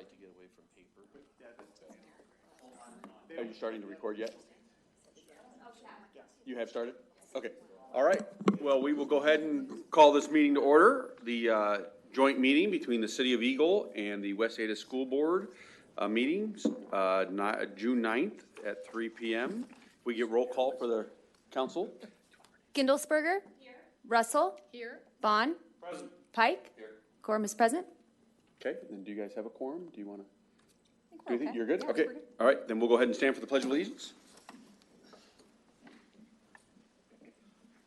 like to get away from paper. Are you starting to record yet? You have started? Okay. All right. Well, we will go ahead and call this meeting to order. The joint meeting between the City of Eagle and the West Ada School Board meetings, June 9th at 3 p.m. We get roll call for the council. Gindelsberger? Here. Russell? Here. Vaughn? Present. Pike? Here. Quorum is present. Okay. And do you guys have a quorum? Do you want to? Do you think you're good? Yeah, okay. All right. Then we'll go ahead and stand for the Pledge of Allegiance.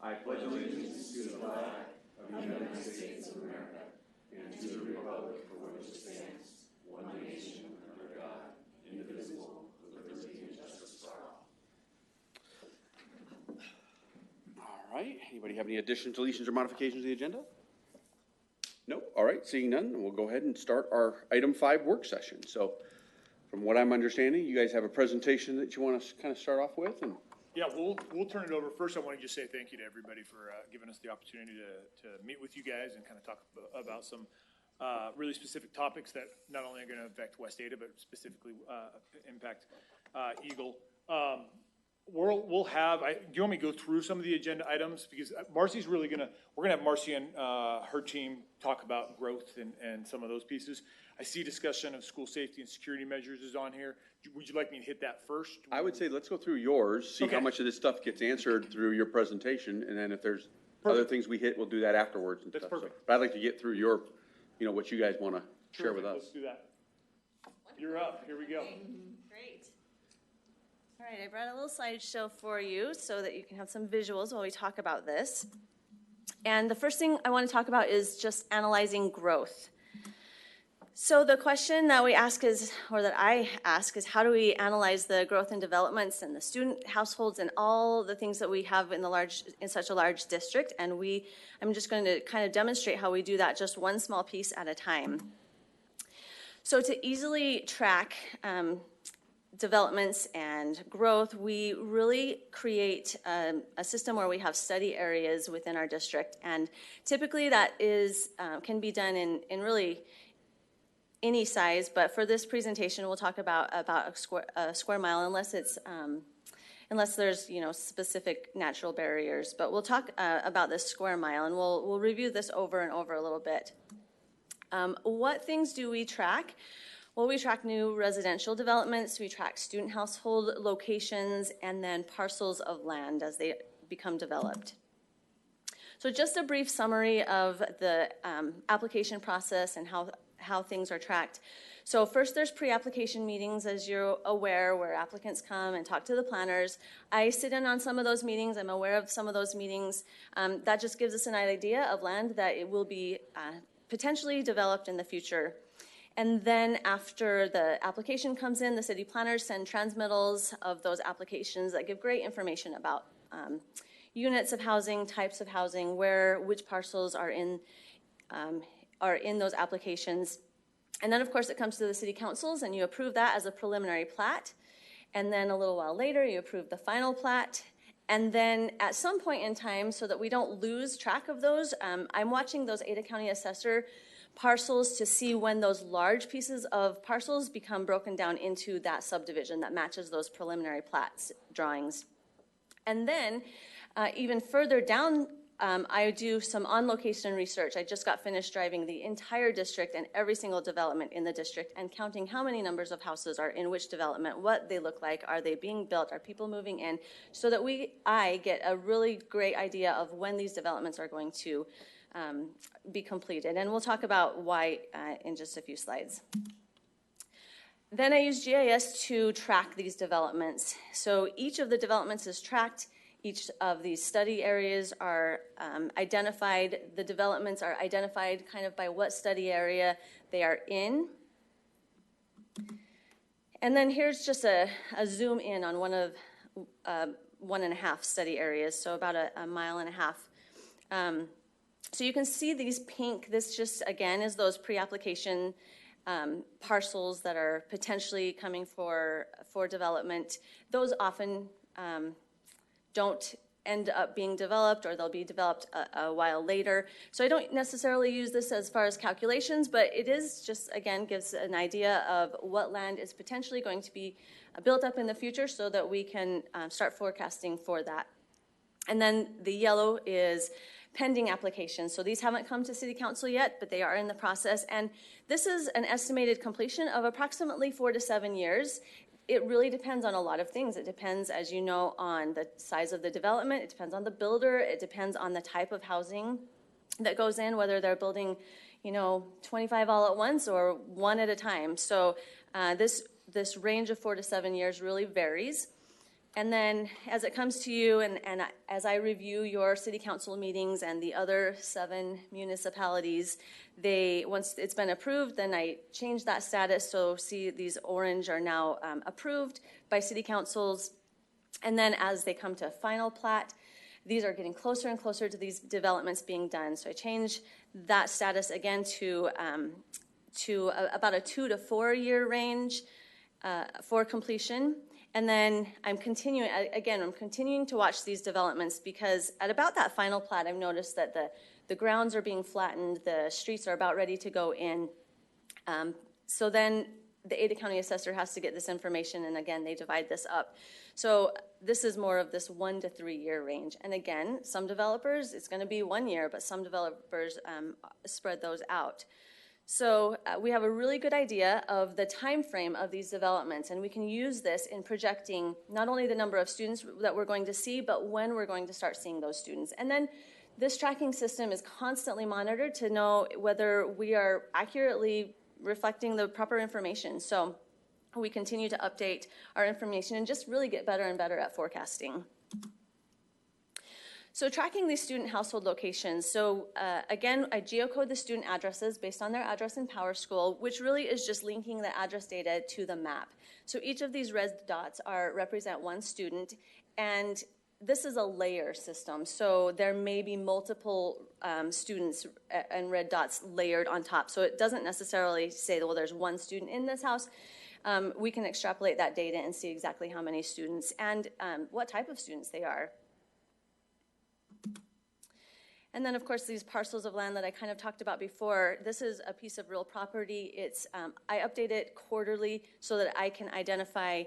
I pledge allegiance to the flag of the United States of America and to the republic for which it stands, one nation under God, indivisible, with liberty and justice for all. All right. Anybody have any additions, deletions, or modifications to the agenda? No. All right. Seeing none, we'll go ahead and start our item 5 work session. So, from what I'm understanding, you guys have a presentation that you want to kind of start off with, and. Yeah, we'll turn it over. First, I want to just say thank you to everybody for giving us the opportunity to meet with you guys and kind of talk about some really specific topics that not only are going to affect West Ada, but specifically impact Eagle. We'll have, do you want me to go through some of the agenda items? Because Marcy's really we're going to have Marcy and her team talk about growth and some of those pieces. I see discussion of school safety and security measures is on here. Would you like me to hit that first? I would say let's go through yours, see how much of this stuff gets answered through your presentation, and then if there's other things we hit, we'll do that afterwards. And That's stuff. perfect. So, but I'd like to get through your, what you guys want to share with us. Let's do that. You're up. Here we go. Great. All right, I brought a little slideshow for you so that you can have some visuals while we talk about this. And the first thing I want to talk about is just analyzing growth. So the question that we ask is, or that I ask is, how do we analyze the growth and developments and the student households and all the things that we have in such a large district? And I'm just going to kind of demonstrate how we do that just one small piece at a time. So to easily track developments and growth, we really create a system where we have study areas within our district. And typically that can be done in really any size, but for this presentation, we'll talk about a square mile, unless there's specific natural barriers. But we'll talk about this square mile, and we'll review this over and over a little bit. What things do we track? Well, we track new residential developments, we track student household locations, and then parcels of land as they become developed. So just a brief summary of the application process and how things are tracked. So first there's pre-application meetings, as you're aware, where applicants come and talk to the planners. I sit in on some of those meetings. I'm aware of some of those meetings. That just gives us an idea of land that it will be potentially developed in the future. And then after the application comes in, the city planners send transmittals of those applications that give great information about units of housing, types of housing, which parcels are in those applications. And then, of course, it comes to the city councils, and you approve that as a preliminary plat. And then a little while later, you approve the final plat. And then at some point in time, so that we don't lose track of those, I'm watching those Ada County Assessor parcels to see when those large pieces of parcels become broken down into that subdivision that matches those preliminary plats drawings. And then even further down, I do some on-location research. I just got finished driving the entire district and every single development in the district and counting how many numbers of houses are in which development, what they look like, are they being built, are people moving in, so that I get a really great idea of when these developments are going to be completed. And we'll talk about why in just a few slides. Then I use GIS to track these developments. So each of the developments is tracked. Each of these study areas are identified. The developments are identified kind of by what study area they are in. And then here's just a zoom in on one of 1.5 study areas, so about a mile and a half. So you can see these pink. This just, again, is those pre-application parcels that are potentially coming for development. Those often don't end up being developed, or they'll be developed a while later. So I don't necessarily use this as far as calculations, but it is just, again, gives an idea of what land is potentially going to be built up in the future so that we can start forecasting for that. And then the yellow is pending applications. So these haven't come to City Council yet, but they are in the process. And this is an estimated completion of approximately 4 to 7 years. It really depends on a lot of things. It depends, as you know, on the size of the development. It depends on the builder. It depends on the type of housing that goes in, whether they're building, 25 all at once or one at a time. So this range of 4 to 7 years really varies. And then as it comes to you, and as I review your city council meetings and the other 7 municipalities, once it's been approved, then I change that status. So see, these orange are now approved by city councils. And then as they come to final plat, these are getting closer and closer to these developments being done. So I change that status again to about a 2 to 4 year range for completion. And then I'm continuing to watch these developments, because at about that final plat, I've noticed that the grounds are being flattened, the streets are about ready to go in. So then the Ada County Assessor has to get this information, and again, they divide this up. So this is more of this 1 to 3 year range. And again, some developers, it's gonna be 1 year, but some developers spread those out. So we have a really good idea of the time frame of these developments, and we can use this in projecting not only the number of students that we're going to see, but when we're going to start seeing those students. And then this tracking system is constantly monitored to know whether we are accurately reflecting the proper information. So we continue to update our information and just really get better and better at forecasting. So tracking these student household locations. So again, I geocode the student addresses based on their address in PowerSchool, which really is just linking the address data to the map. So each of these red dots represent one student, and this is a layer system. So there may be multiple students and red dots layered on top. So it doesn't necessarily say, well, there's one student in this house. We can extrapolate that data and see exactly how many students and what type of students they are. And then, of course, these parcels of land that I kind of talked about before, this is a piece of real property. It's I update it quarterly so that I can identify,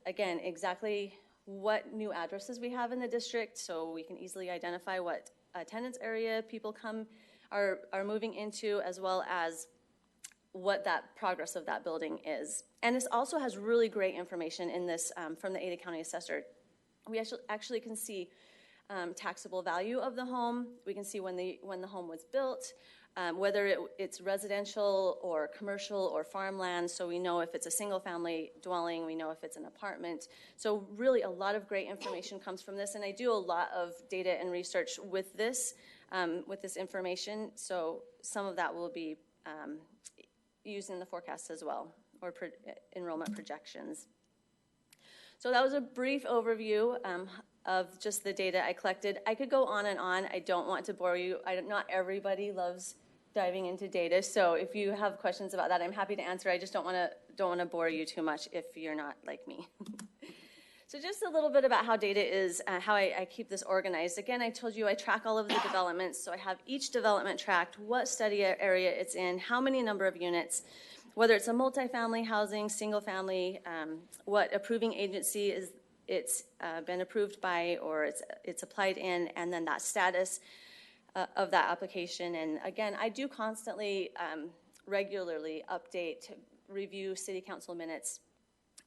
again, exactly what new addresses we have in the district, so we can easily identify what attendance area people are moving into, as well as what that progress of that building is. And this also has really great information in this from the Ada County Assessor. We actually can see taxable value of the home. We can see when the home was built, whether it's residential or commercial or farmland. So we know if it's a single family dwelling, we know if it's an apartment. So really a lot of great information comes from this, and I do a lot of data and research with this information. So some of that will be used in the forecast as well, or enrollment projections. So that was a brief overview of just the data I collected. I could go on and on. I don't want to bore you. Not everybody loves diving into data, so if you have questions about that, I'm happy to answer. I just don't want to bore you too much if you're not like me. So just a little bit about how data is, how I keep this organized. Again, I told you I track all of the developments, so I have each development tracked, what study area it's in, how many number of units, whether it's a multifamily housing, single family, what approving agency it's been approved by, or it's applied in, and then that status of that application. And again, I do constantly, regularly update, review city council minutes,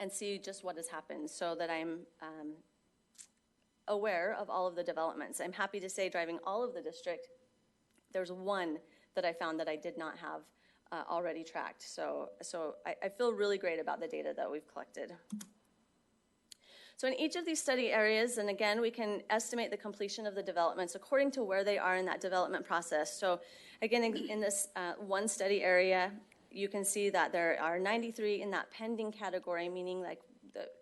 and see just what has happened, so that I'm aware of all of the developments. I'm happy to say, driving all of the district, there's one that I found that I did not have already tracked. So I feel really great about the data that we've collected. So in each of these study areas, and again, we can estimate the completion of the developments according to where they are in that development process. So again, in this one study area, you can see that there are 93 in that pending category, meaning like,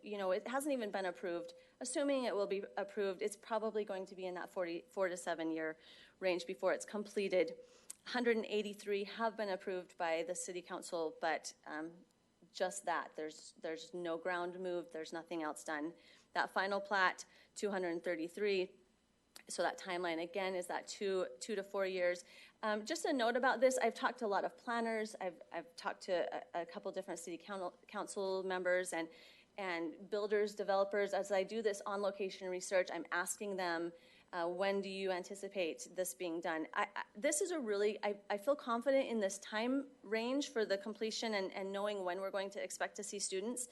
it hasn't even been approved. Assuming it will be approved, it's probably going to be in that 4 to 7 year range before it's completed. 183 have been approved by the city council, but just that. There's no ground moved, there's nothing else done. That final plat, 233. So that timeline, again, is that 2 to 4 years. Just a note about this, I've talked to a lot of planners, I've talked to a couple different city council members and builders, developers. As I do this on-location research, I'm asking them, when do you anticipate this being done? This is I feel confident in this time range for the completion and knowing when we're going to expect to see students.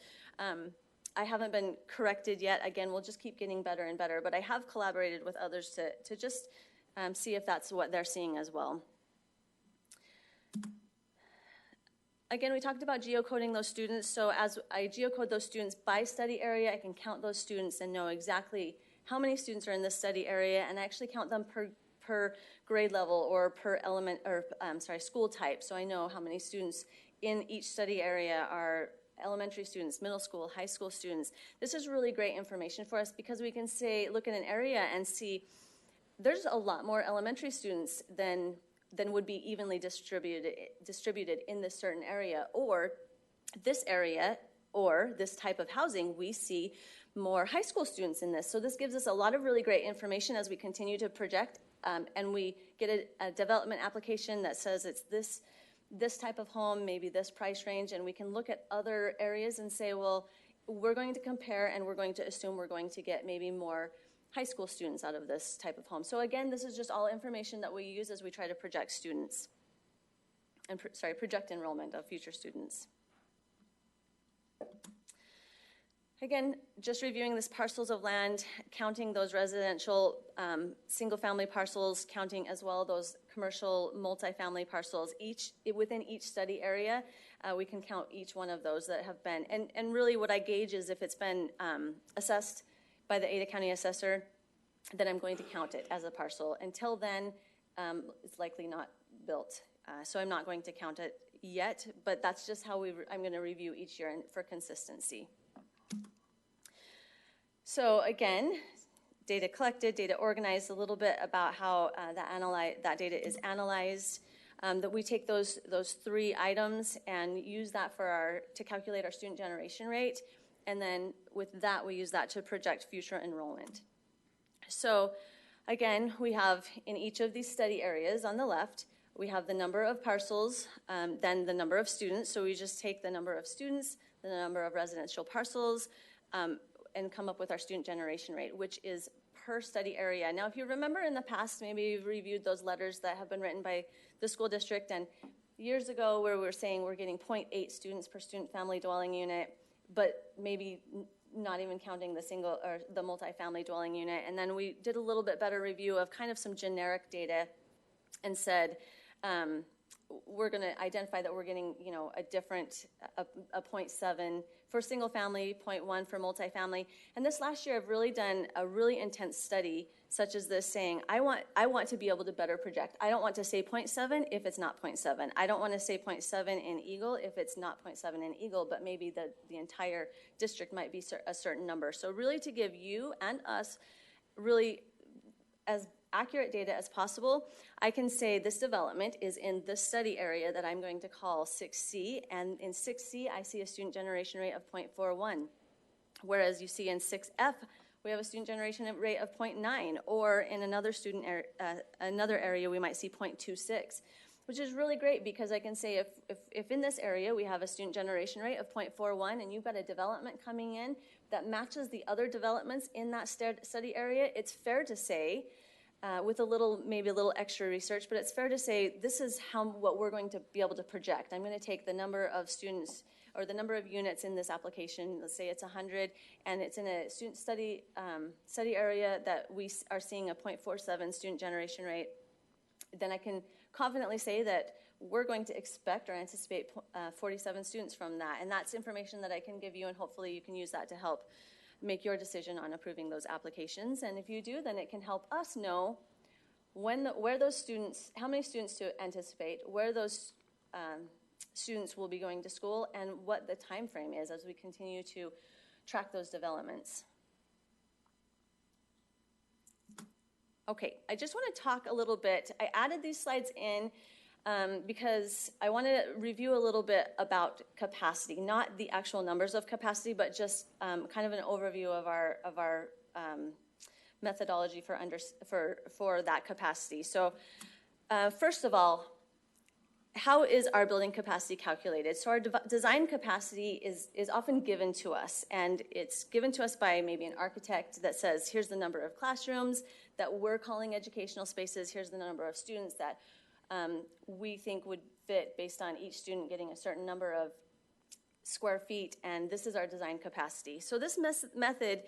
I haven't been corrected yet. Again, we'll just keep getting better and better, but I have collaborated with others to just see if that's what they're seeing as well. Again, we talked about geocoding those students. So as I geocode those students by study area, I can count those students and know exactly how many students are in this study area, and I actually count them per grade level or per element, or school type. So I know how many students in each study area are elementary students, middle school, high school students. This is really great information for us because we can look at an area and see there's a lot more elementary students than would be evenly distributed in this certain area, or this area, or this type of housing, we see more high school students in this. So this gives us a lot of really great information as we continue to project, and we get a development application that says it's this type of home, maybe this price range, and we can look at other areas and say, well, we're going to compare and we're going to assume we're going to get maybe more high school students out of this type of home. So again, this is just all information that we use as we try to project students, and project enrollment of future students. Again, just reviewing this parcels of land, counting those residential single-family parcels, counting as well those commercial multifamily parcels. Within each study area, we can count each one of those that have been. And really what I gauge is if it's been assessed by the Ada County Assessor, then I'm going to count it as a parcel. Until then, it's likely not built. So I'm not going to count it yet, but that's just how I'm going to review each year for consistency. So again, data collected, data organized, a little bit about how that data is analyzed. That we take those 3 items and use that to calculate our student generation rate, and then with that we use that to project future enrollment. So again, we have in each of these study areas on the left, we have the number of parcels, then the number of students. So we just take the number of students, the number of residential parcels, and come up with our student generation rate, which is per study area. Now, if you remember in the past, maybe you've reviewed those letters that have been written by the school district, and years ago where we were saying we're getting 0.8 students per student family dwelling unit, but maybe not even counting the single or the multifamily dwelling unit. And then we did a little bit better review of kind of some generic data and said, we're going to identify that we're getting, a different, a 0.7 for single family, 0.1 for multifamily. And this last year, I've really done a really intense study, such as this, saying, I want to be able to better project. I don't want to say 0.7 if it's not 0.7. I don't want to say 0.7 in Eagle if it's not 0.7 in Eagle, but maybe the entire district might be a certain number. So really to give you and us really as accurate data as possible, I can say this development is in this study area that I'm going to call 6C, and in 6C I see a student generation rate of 0.41, whereas you see in 6F we have a student generation rate of 0.9, or in another another area we might see 0.26, which is really great because I can say if in this area we have a student generation rate of 0.41 and you've got a development coming in that matches the other developments in that study area, it's fair to say, with maybe a little extra research, but it's fair to say this is what we're going to be able to project. I'm going to take the number of students or the number of units in this application, let's say it's 100, and it's in a student study area that we are seeing a 0.47 student generation rate, then I can confidently say that we're going to expect or anticipate 47 students from that, and that's information that I can give you, and hopefully you can use that to help make your decision on approving those applications. And if you do, then it can help us know where those students, how many students to anticipate, where those students will be going to school, and what the time frame is as we continue to track those developments. Okay, I just want to talk a little bit. I added these slides in because I want to review a little bit about capacity, not the actual numbers of capacity, but just kind of an overview of our methodology for that capacity. So first of all, how is our building capacity calculated? So our design capacity is often given to us, and it's given to us by maybe an architect that says, here's the number of classrooms that we're calling educational spaces, here's the number of students that we think would fit based on each student getting a certain number of square feet, and this is our design capacity. So this method,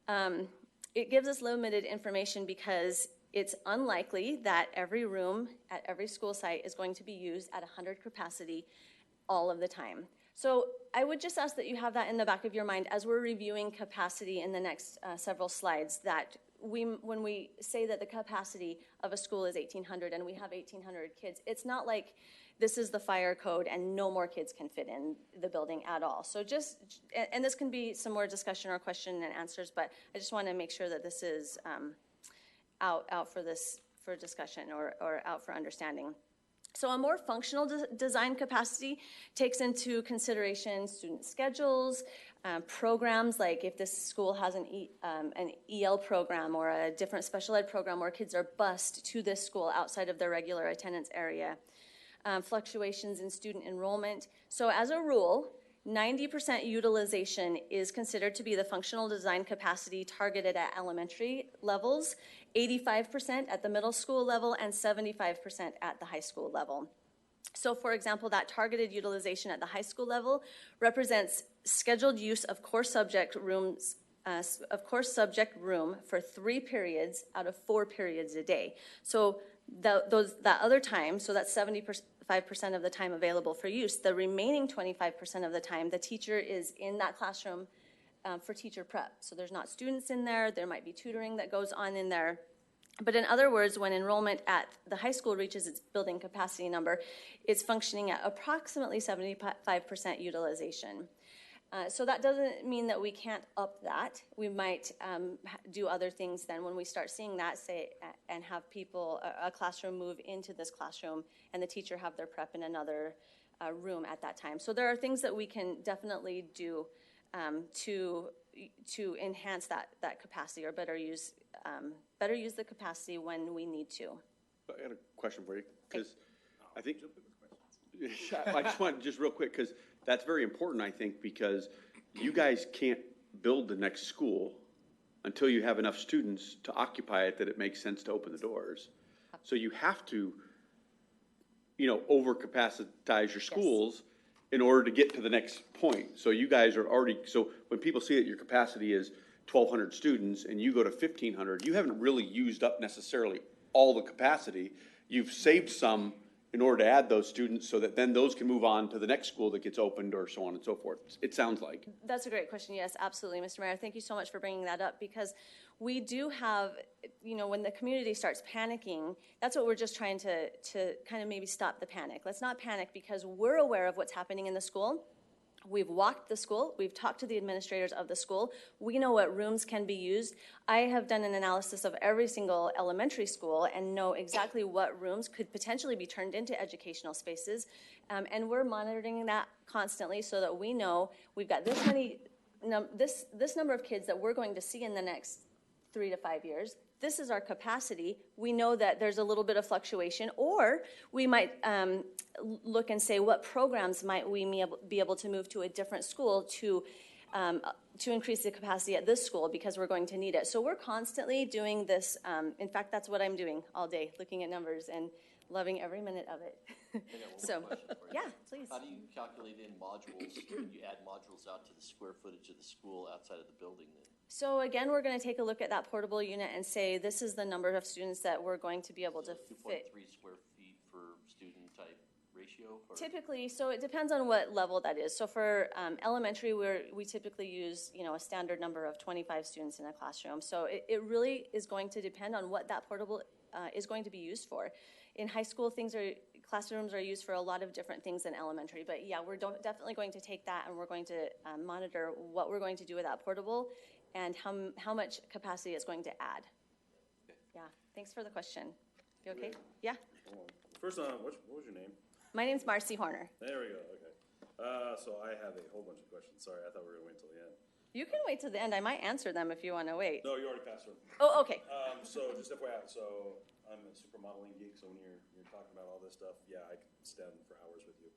it gives us limited information because it's unlikely that every room at every school site is going to be used at 100 capacity all of the time. So I would just ask that you have that in the back of your mind as we're reviewing capacity in the next several slides, that when we say that the capacity of a school is 1,800 and we have 1,800 kids, it's not like this is the fire code and no more kids can fit in the building at all. So and this can be some more discussion or question and answers, but I just want to make sure that this is out for discussion or out for understanding. So a more functional design capacity takes into consideration student schedules, programs, like if this school has an EL program or a different special ed program where kids are bused to this school outside of their regular attendance area, fluctuations in student enrollment. So as a rule, 90% utilization is considered to be the functional design capacity targeted at elementary levels, 85% at the middle school level, and 75% at the high school level. So for example, that targeted utilization at the high school level represents scheduled use of core subject room for 3 periods out of 4 periods a day. So that other time, so that's 75% of the time available for use. The remaining 25% of the time, the teacher is in that classroom for teacher prep. So there's not students in there. There might be tutoring that goes on in there. But in other words, when enrollment at the high school reaches its building capacity number, it's functioning at approximately 75% utilization. So that doesn't mean that we can't up that. We might do other things then when we start seeing that, say, and have people, a classroom move into this classroom and the teacher have their prep in another room at that time. So there are things that we can definitely do to enhance that capacity or better use the capacity when we need to. I got a question for you, because I think, I just want, just real quick, because that's very important, I think, because you guys can't build the next school until you have enough students to occupy it that it makes sense to open the doors. So you have to, over-capacitize your schools in order to get to the next point. So you guys are already, so when people see that your capacity is 1,200 students and you go to 1,500, you haven't really used up necessarily all the capacity. You've saved some in order to add those students so that then those can move on to the next school that gets opened or so on and so forth. It sounds like. That's a great question. Yes, absolutely, Mr. Mayor. Thank you so much for bringing that up, because we do have, when the community starts panicking, that's what we're just trying to kind of maybe stop the panic. Let's not panic, because we're aware of what's happening in the school. We've walked the school. We've talked to the administrators of the school. We know what rooms can be used. I have done an analysis of every single elementary school and know exactly what rooms could potentially be turned into educational spaces. And we're monitoring that constantly so that we know we've got this many, this number of kids that we're going to see in the next 3 to 5 years. This is our capacity. We know that there's a little bit of fluctuation, or we might look and say, what programs might we be able to move to a different school to increase the capacity at this school, because we're going to need it. So we're constantly doing this. In fact, that's what I'm doing all day, looking at numbers and loving every minute of it. So, yeah, please. How do you calculate in modules when you add modules out to the square footage of the school outside of the building then? So again, we're going to take a look at that portable unit and say, this is the number of students that we're going to be able to fit. 2.3 square feet per student type ratio? Or? Typically, so it depends on what level that is. So for elementary, we typically use, a standard number of 25 students in a classroom. So it really is going to depend on what that portable is going to be used for. In high school, classrooms are used for a lot of different things than elementary. But yeah, we're definitely going to take that, and we're going to monitor what we're going to do with that portable and how much capacity it's going to add. Okay. Yeah, thanks for the question. You okay? Yeah. First, what was your name? My name's Marcy Horner. There we go, okay. So I have a whole bunch of questions. Sorry, I thought we were going to wait till the end. You can wait till the end. I might answer them if you want to wait. No, you already passed her. Oh, okay. So just FYI, so I'm a super modeling geek, so when you're talking about all this stuff, yeah, I could stand for hours with you.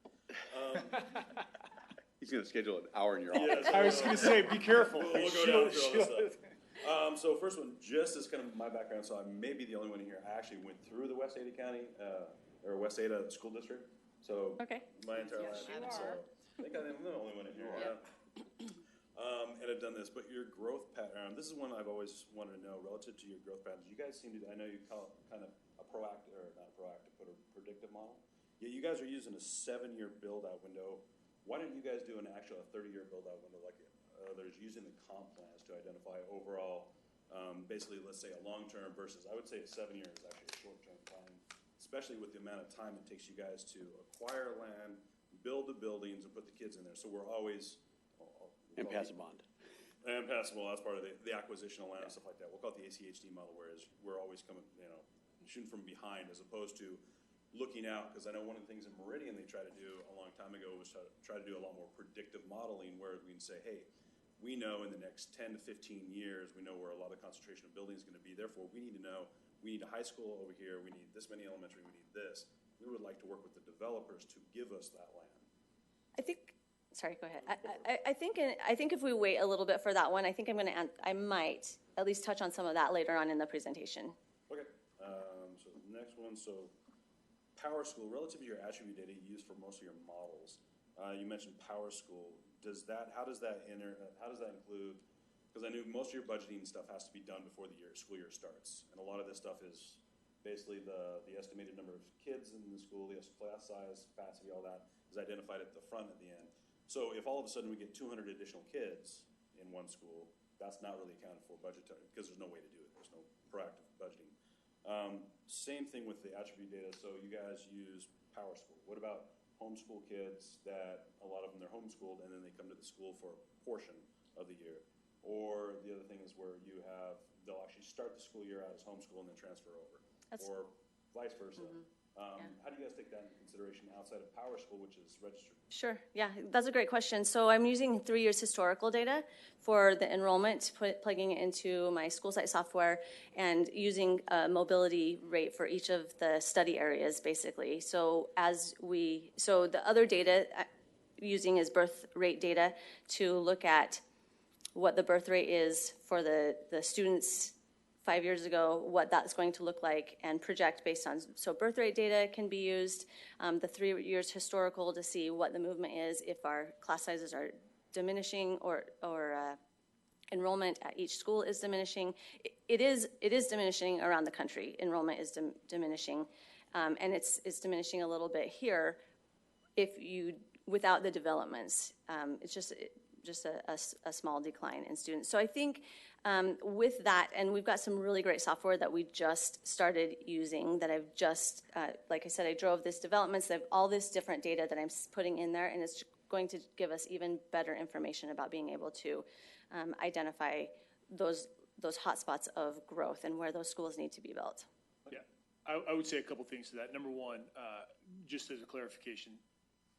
He's gonna schedule an hour in your office. Yeah, so I was gonna say, be careful. we'll go down through all this stuff. So first one, just as kind of my background, so I may be the only one here. I actually went through the West Ada County, or West Ada School District. So Okay. my entire life. So I think I'm the only one in here. Yeah. And I've done this, but your growth pattern, this is one I've always wanted to know relative to your growth patterns. You guys seem to, I know you call it kind of a proactive, or not proactive, but a predictive model. Yet you guys are using a 7-year build-out window. Why don't you guys do a 30-year build-out window like others, using the comp plans to identify overall, basically, let's say a long-term versus, I would say a 7-year is actually a short-term plan, especially with the amount of time it takes you guys to acquire land, build the buildings, and put the kids in there. So we're always. And pass a bond. And passable, that's part of the acquisition of land and stuff like that. We'll call it the ACHD model, whereas we're always coming, shooting from behind as opposed to looking out, because I know one of the things in Meridian they tried to do a long time ago was try to do a lot more predictive modeling where we can say, hey, we know in the next 10 to 15 years, we know where a lot of the concentration of buildings is going to be. Therefore, we need to know, we need a high school over here, we need this many elementary, we need this. We would like to work with the developers to give us that land. I think, sorry, go ahead. I think if we wait a little bit for that one, I think I might at least touch on some of that later on in the presentation. Okay, so the next one, so Power School, relative to your attribute data you use for most of your models, you mentioned Power School. How does that include, because I knew most of your budgeting stuff has to be done before the school year starts, and a lot of this stuff is basically the estimated number of kids in the school, the class size, capacity, all that is identified at the front at the end. So if all of a sudden we get 200 additional kids in one school, that's not really accounted for budgetary, because there's no way to do it. There's no proactive budgeting. Same thing with the attribute data. So you guys use Power School. What about homeschool kids that a lot of them, they're homeschooled and then they come to the school for a portion of the year? Or the other thing is where they'll actually start the school year out as homeschool and then transfer over, or vice versa. How do you guys take that into consideration outside of Power School, which is registered? Sure, yeah, that's a great question. So I'm using 3 years historical data for the enrollment, plugging it into my school site software and using a mobility rate for each of the study areas, basically. So the other data using is birth rate data to look at what the birth rate is for the students 5 years ago, what that's going to look like, and project based on, so birth rate data can be used, the 3 years historical to see what the movement is, if our class sizes are diminishing or enrollment at each school is diminishing. It is diminishing around the country. Enrollment is diminishing, and it's diminishing a little bit here without the developments. It's just a small decline in students. So I think with that, and we've got some really great software that we just started using that I've just, like I said, I drove this development, so I have all this different data that I'm putting in there, and it's going to give us even better information about being able to identify those hotspots of growth and where those schools need to be built. Yeah, I would say a couple things to that. Number one, just as a clarification,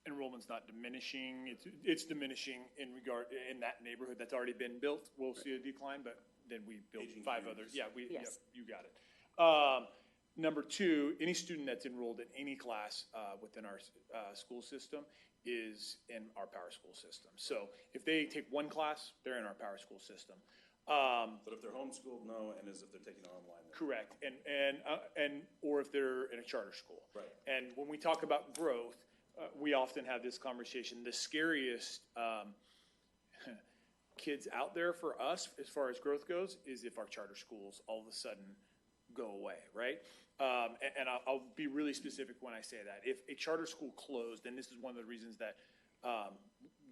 enrollment's not diminishing. It's diminishing in that neighborhood that's already been built. We'll see a decline, but then we built Aging 5 communities. others. Yeah, Yes. you got it. Number two, any student that's enrolled in any class within our school system is in our Power School system. So if they take one class, they're in our Power School system. But if they're homeschooled, no, and as if they're taking it online, then. Correct, and or if they're in a charter school. Right. And when we talk about growth, we often have this conversation. The scariest kids out there for us, as far as growth goes, is if our charter schools all of a sudden go away, right? And I'll be really specific when I say that. If a charter school closed, and this is one of the reasons that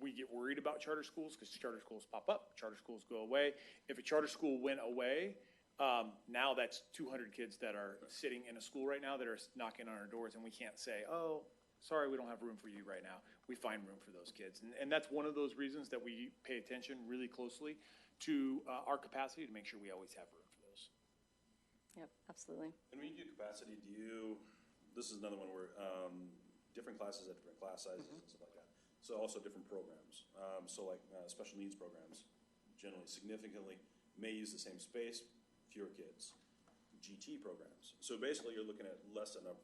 we get worried about charter schools, because charter schools pop up, charter schools go away. If a charter school went away, now that's 200 kids that are sitting in a school right now that are knocking on our doors, and we can't say, oh, sorry, we don't have room for you right now. We find room for those kids. And that's one of those reasons that we pay attention really closely to our capacity to make sure we always have room for those. Yep, absolutely. And when you do capacity, this is another one where different classes at different class sizes and stuff like that. So also different programs. So like special needs programs. generally significantly, may use the same space, fewer kids. GT programs. So basically, you're looking at less than about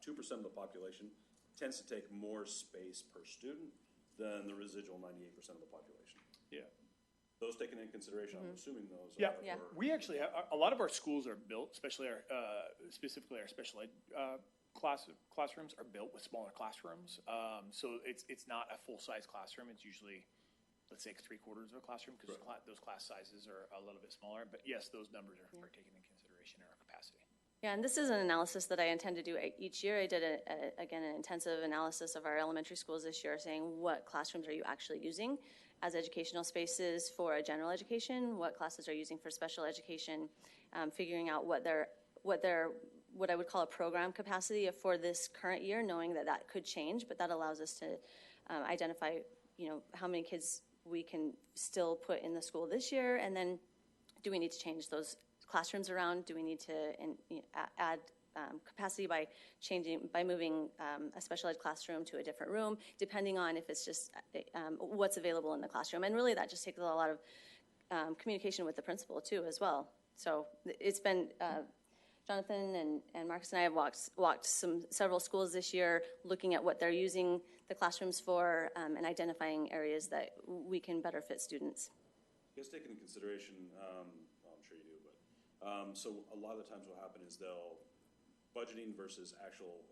2% of the population tends to take more space per student than the residual 98% of the population. Yeah. Those taken into consideration, I'm assuming those Yeah, are Yeah. for- we actually have, a lot of our schools are built, especially our, specifically our special ed, classrooms are built with smaller classrooms. So it's not a full-size classroom. It's usually, let's say, 3/4 of a classroom, because those class sizes are a little bit smaller. But yes, those numbers are taken into consideration in our capacity. Yeah, and this is an analysis that I intend to do each year. I did, again, an intensive analysis of our elementary schools this year, saying what classrooms are you actually using as educational spaces for a general education, what classes are using for special education, figuring out what I would call a program capacity for this current year, knowing that that could change, but that allows us to identify, how many kids we can still put in the school this year, and then do we need to change those classrooms around? Do we need to add capacity by moving a special ed classroom to a different room, depending on if it's just what's available in the classroom? And really, that just takes a lot of communication with the principal too, as well. So it's been Jonathan and Marcus and I have walked several schools this year, looking at what they're using the classrooms for, and identifying areas that we can better fit students. I guess taking into consideration, well, I'm sure you do, but so a lot of the times what happen is they'll budgeting versus actual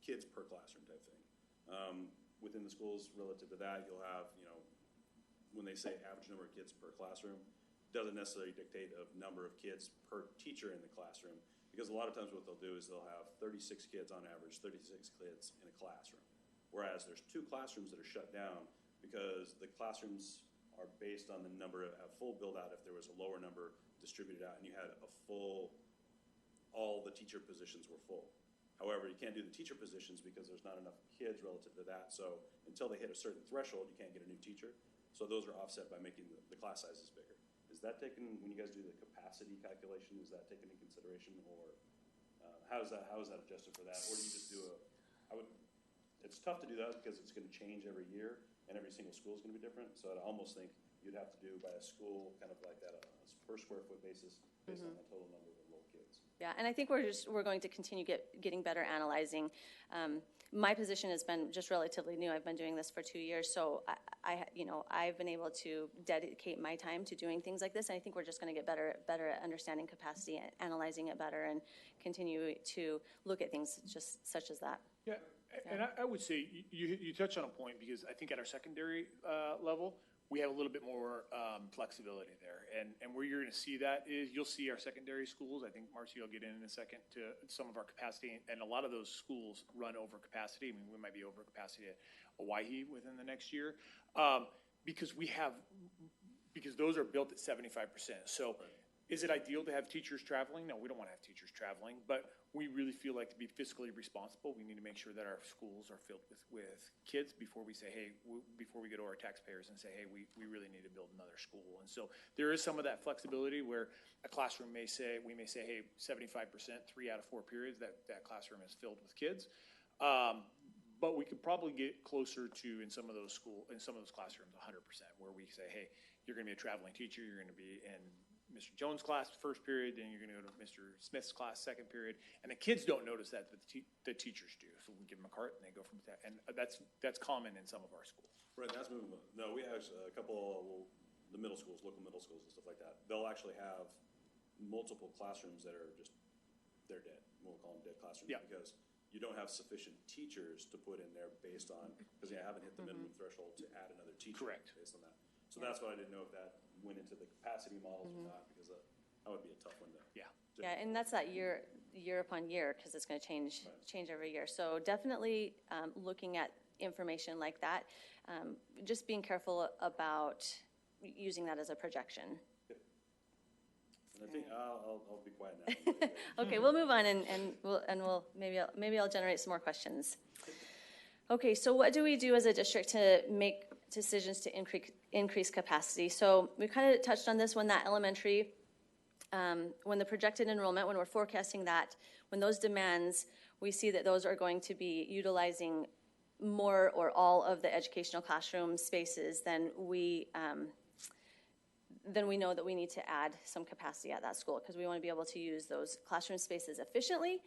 kids per classroom type thing. Within the schools, relative to that, you'll have, when they say average number of kids per classroom, doesn't necessarily dictate a number of kids per teacher in the classroom, because a lot of times what they'll do is they'll have 36 kids on average, 36 kids in a classroom. Whereas there's 2 classrooms that are shut down because the classrooms are based on the number of full build out if there was a lower number distributed out and you had all the teacher positions were full. However, you can't do the teacher positions because there's not enough kids relative to that. So until they hit a certain threshold, you can't get a new teacher. So those are offset by making the class sizes bigger. Is that taken, when you guys do the capacity calculation, is that taken into consideration, or how is that adjusted for that? Or do you just do it's tough to do that because it's going to change every year and every single school is going to be different. So I almost think you'd have to do by a school kind of like that on a per square foot basis based on the total number of enrolled kids. Yeah, and I think we're going to continue getting better analyzing. My position has been just relatively new. I've been doing this for 2 years, so I've been able to dedicate my time to doing things like this. And I think we're just going to get better at understanding capacity, and analyzing it better, and continue to look at things just such as that. Yeah, and I would say you touched on a point, because I think at our secondary level, we have a little bit more flexibility there. And where you're going to see that is you'll see our secondary schools. I think Marcy will get in a second to some of our capacity. And a lot of those schools run over capacity. I mean, we might be over capacity at Owyhee within the next year, because those are built at 75%. So is it ideal to have teachers traveling? No, we don't want to have teachers traveling, but we really feel like, to be fiscally responsible, we need to make sure that our schools are filled with kids before we say, hey, before we go to our taxpayers and say, hey, we really need to build another school. And so there is some of that flexibility where a classroom we may say, hey, 75%, 3 out of 4 periods, that classroom is filled with kids. But we could probably get closer to, in some of those classrooms, 100%, where we say, hey, you're going to be a traveling teacher, you're going to be in Mr. Jones' class first period, then you're going to go to Mr. Smith's class second period, and the kids don't notice that, but the teachers do. So we give them a cart and they go from that, and that's common in some of our schools. Right, that's moving. No, we have a couple, the middle schools, local middle schools and stuff like that. They'll actually have multiple classrooms that are just, they're dead. We'll call them dead classrooms, because you don't have sufficient teachers to put in there based on, because you haven't hit the minimum threshold to add another teacher. Correct. Based on that. So that's why I didn't know if that went into the capacity models or not, because that would be a tough one to. Yeah, and that's that year upon year, because it's going to change every year. So definitely looking at information like that, just being careful about using that as a projection. And I think I'll be quiet now. Okay, we'll move on, and we'll maybe I'll generate some more questions. Okay, so what do we do as a district to make decisions to increase capacity? So we kind of touched on this when that elementary, when the projected enrollment, when we're forecasting that, when those demands, we see that those are going to be utilizing more or all of the educational classroom spaces, then we know that we need to add some capacity at that school, because we want to be able to use those classroom spaces efficiently.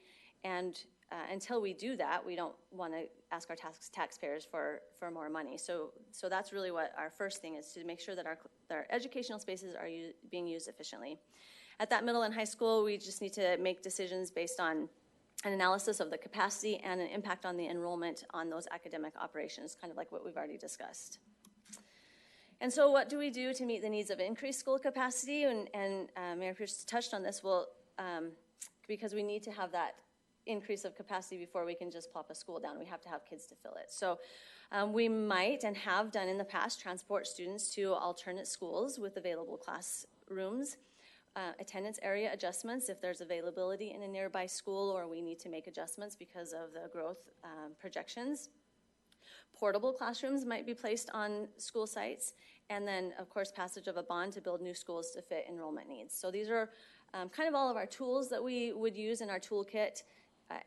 And until we do that, we don't want to ask our taxpayers for more money. So that's really what our first thing is, to make sure that our educational spaces are being used efficiently. At that middle and high school, we just need to make decisions based on an analysis of the capacity and an impact on the enrollment on those academic operations, kind of like what we've already discussed. And so what do we do to meet the needs of increased school capacity? And Mayor Pierce touched on this. Well, because we need to have that increase of capacity before we can just plop a school down. We have to have kids to fill it. So we might, and have done in the past, transport students to alternate schools with available classrooms. Attendance area adjustments if there's availability in a nearby school or we need to make adjustments because of the growth projections. Portable classrooms might be placed on school sites, and then, of course, passage of a bond to build new schools to fit enrollment needs. So these are kind of all of our tools that we would use in our toolkit.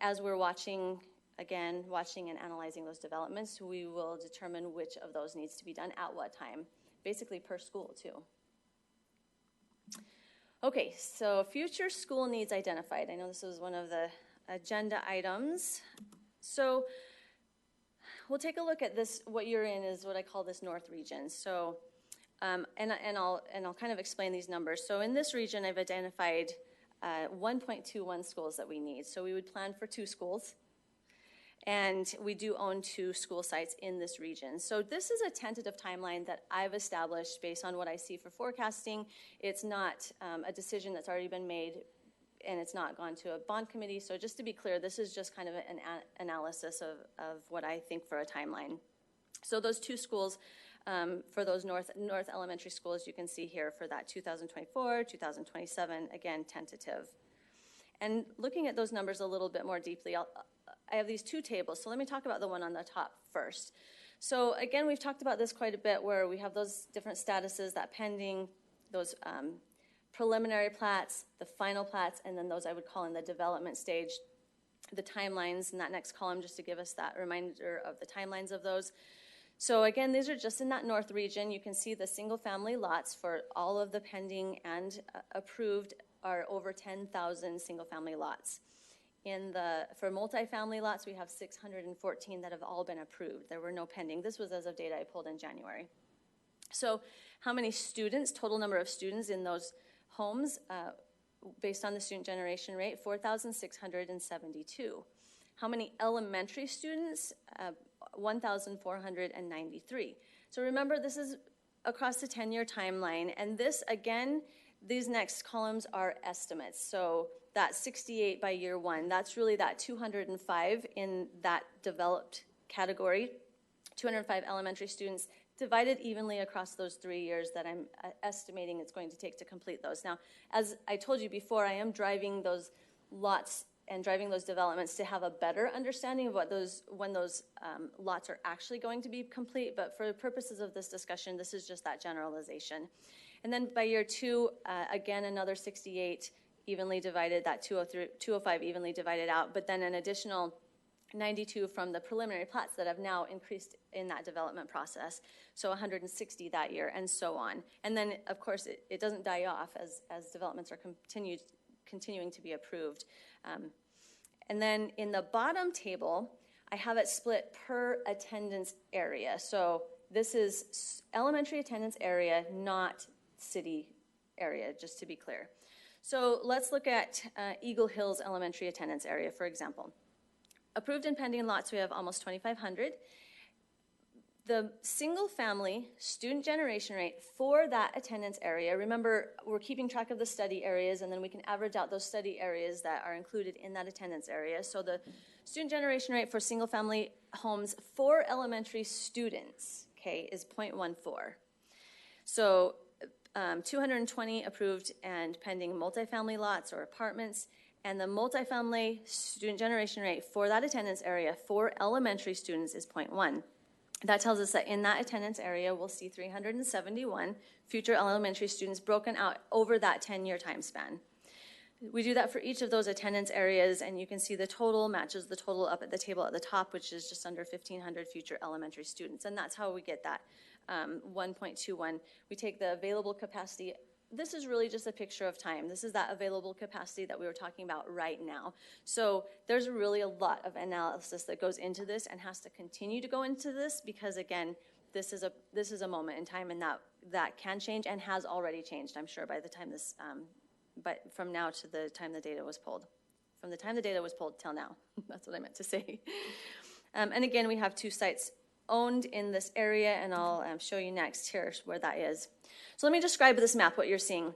As we're watching and analyzing those developments, we will determine which of those needs to be done at what time, basically per school too. Okay, so future school needs identified. I know this was one of the agenda items. So we'll take a look at this. What you're in is what I call this North region. So, and I'll kind of explain these numbers. So in this region, I've identified 1.21 schools that we need. So we would plan for 2 schools. And we do own 2 school sites in this region. So this is a tentative timeline that I've established based on what I see for forecasting. It's not a decision that's already been made, and it's not gone to a bond committee. So just to be clear, this is just kind of an analysis of what I think for a timeline. So those 2 schools, for those North Elementary schools, you can see here for that 2024, 2027, again, tentative. And looking at those numbers a little bit more deeply, I have these 2 tables, so let me talk about the one on the top first. So again, we've talked about this quite a bit, where we have those different statuses, that pending, those preliminary plats, the final plats, and then those I would call in the development stage, the timelines in that next column, just to give us that reminder of the timelines of those. So again, these are just in that North region. You can see the single-family lots for all of the pending and approved are over 10,000 single-family lots. For multifamily lots, we have 614 that have all been approved. There were no pending. This was as of data I pulled in January. So how many students, total number of students in those homes, based on the student generation rate, 4,672. How many elementary students? 1,493. So remember, this is across the 10-year timeline, and this, again, these next columns are estimates. So that 68 by year 1, that's really that 205 in that developed category, 205 elementary students divided evenly across those 3 years that I'm estimating it's going to take to complete those. Now, as I told you before, I am driving those lots and driving those developments to have a better understanding of when those lots are actually going to be complete, but for the purposes of this discussion, this is just that generalization. And then by year 2, again, another 68 evenly divided, that 205 evenly divided out, but then an additional 92 from the preliminary plats that have now increased in that development process, so 160 that year, and so on. And then, of course, it doesn't die off as developments are continuing to be approved. And then in the bottom table, I have it split per attendance area. So this is elementary attendance area, not city area, just to be clear. So let's look at Eagle Hills Elementary attendance area, for example. Approved and pending lots, we have almost 2,500. The single-family student generation rate for that attendance area, remember, we're keeping track of the study areas, and then we can average out those study areas that are included in that attendance area. So the student generation rate for single-family homes for elementary students, okay, is 0.14. So 220 approved and pending multifamily lots or apartments, and the multifamily student generation rate for that attendance area for elementary students is 0.1. That tells us that in that attendance area, we'll see 371 future elementary students broken out over that 10-year time span. We do that for each of those attendance areas, and you can see the total matches the total up at the table at the top, which is just under 1,500 future elementary students, and that's how we get that 1.21. We take the available capacity. This is really just a picture of time. This is that available capacity that we were talking about right now. So there's really a lot of analysis that goes into this and has to continue to go into this because, again, this is a moment in time, and that can change and has already changed, I'm sure, by the time this, but from now to the time the data was pulled. From the time the data was pulled till now. That's what I meant to say. And again, we have 2 sites owned in this area, and I'll show you next here where that is. So let me describe this map, what you're seeing.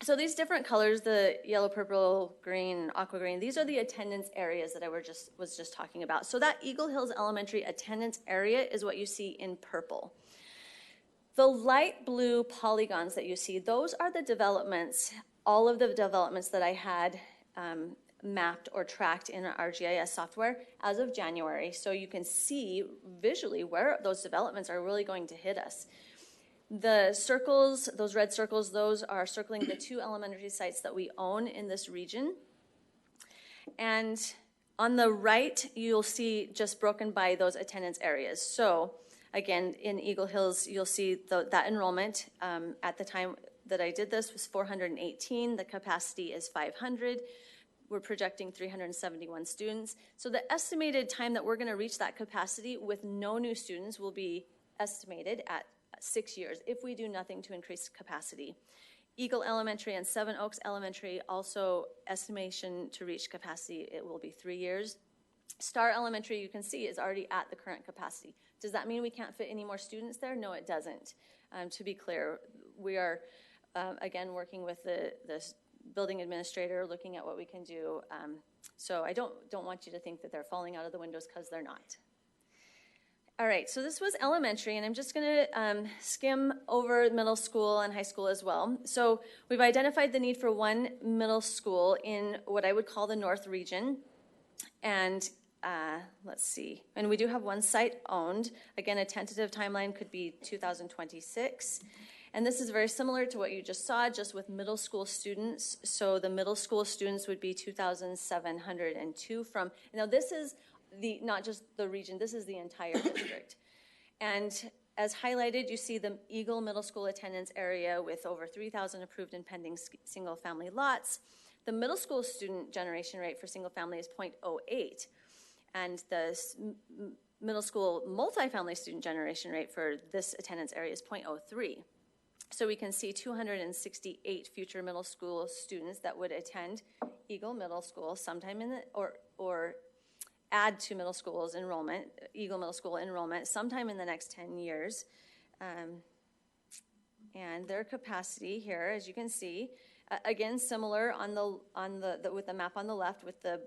So these different colors, the yellow, purple, green, aqua green, these are the attendance areas that I was just talking about. So that Eagle Hills Elementary attendance area is what you see in purple. The light blue polygons that you see, those are the developments, all of the developments that I had mapped or tracked in our GIS software as of January. So you can see visually where those developments are really going to hit us. The circles, those red circles, those are circling the 2 elementary sites that we own in this region. And on the right, you'll see just broken by those attendance areas. So again, in Eagle Hills, you'll see that enrollment at the time that I did this was 418. The capacity is 500. We're projecting 371 students. So the estimated time that we're going to reach that capacity with no new students will be estimated at 6 years if we do nothing to increase capacity. Eagle Elementary and Seven Oaks Elementary also estimation to reach capacity, it will be 3 years. Star Elementary, you can see, is already at the current capacity. Does that mean we can't fit any more students there? No, it doesn't. To be clear, we are, again, working with the building administrator, looking at what we can do. So I don't want you to think that they're falling out of the windows, because they're not. All right, so this was elementary, and I'm just going to skim over middle school and high school as well. So we've identified the need for 1 middle school in what I would call the North region. And let's see, and we do have 1 site owned. Again, a tentative timeline could be 2026. And this is very similar to what you just saw, just with middle school students. So the middle school students would be 2,702 from, now this is not just the region, this is the entire district. And as highlighted, you see the Eagle Middle School attendance area with over 3,000 approved and pending single-family lots. The middle school student generation rate for single-family is 0.08, and the middle school multifamily student generation rate for this attendance area is 0.03. So we can see 268 future middle school students that would attend Eagle Middle School sometime in the, or add to middle school's enrollment, Eagle Middle School enrollment, sometime in the next 10 years. And their capacity here, as you can see, again, similar on the with the map on the left, with the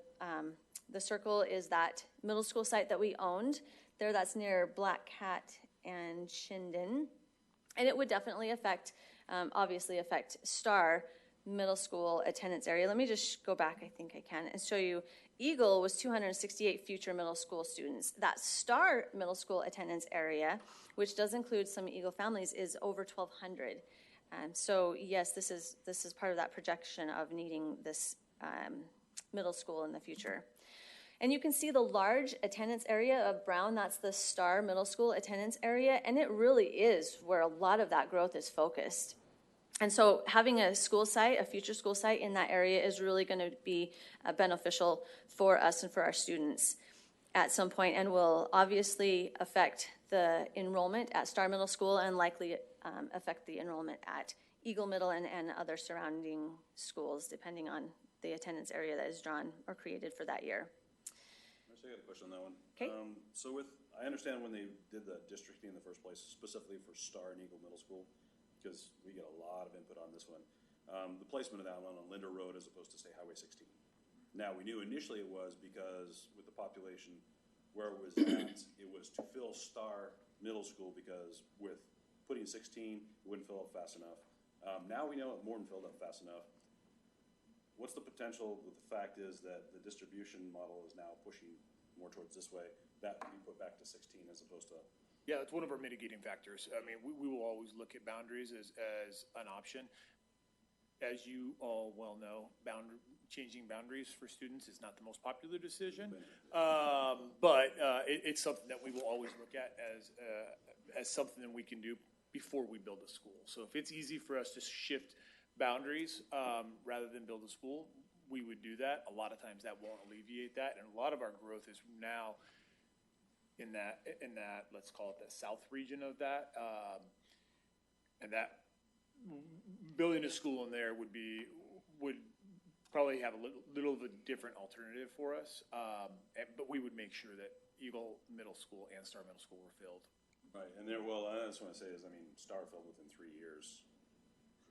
circle is that middle school site that we owned. There, that's near Black Cat and Shinden. And it would definitely affect, obviously affect Star Middle School attendance area. Let me just go back, I think I can, and show you. Eagle was 268 future middle school students. That Star Middle School attendance area, which does include some Eagle families, is over 1,200. So yes, this is part of that projection of needing this middle school in the future. And you can see the large attendance area of brown, that's the Star Middle School attendance area, and it really is where a lot of that growth is focused. And so having a school site, a future school site in that area is really going to be beneficial for us and for our students at some point, and will obviously affect the enrollment at Star Middle School and likely affect the enrollment at Eagle Middle and other surrounding schools, depending on the attendance area that is drawn or created for that year. I got a question on that one. Okay. So I understand when they did the districting in the first place, specifically for Star and Eagle Middle School, because we get a lot of input on this one. The placement of that one on Linder Road as opposed to, say, Highway 16. Now, we knew initially it was because with the population where it was at, it was to fill Star Middle School, because with putting 16, it wouldn't fill up fast enough. Now we know it more than filled up fast enough. What's the potential with the fact is that the distribution model is now pushing more towards this way, that can be put back to 16 as opposed to? Yeah, that's one of our mitigating factors. I mean, we will always look at boundaries as an option. as you all well know, changing boundaries for students is not the most popular decision. But it's something that we will always look at as something that we can do before we build a school. So if it's easy for us to shift boundaries rather than build a school, we would do that. A lot of times that won't alleviate that, and a lot of our growth is now in that let's call it the south region of that, and that building a school in there would probably have a little of a different alternative for us, but we would make sure that Eagle Middle School and Star Middle School were filled. Right, and there, well, I just want to say is, I mean, Star filled within 3 years.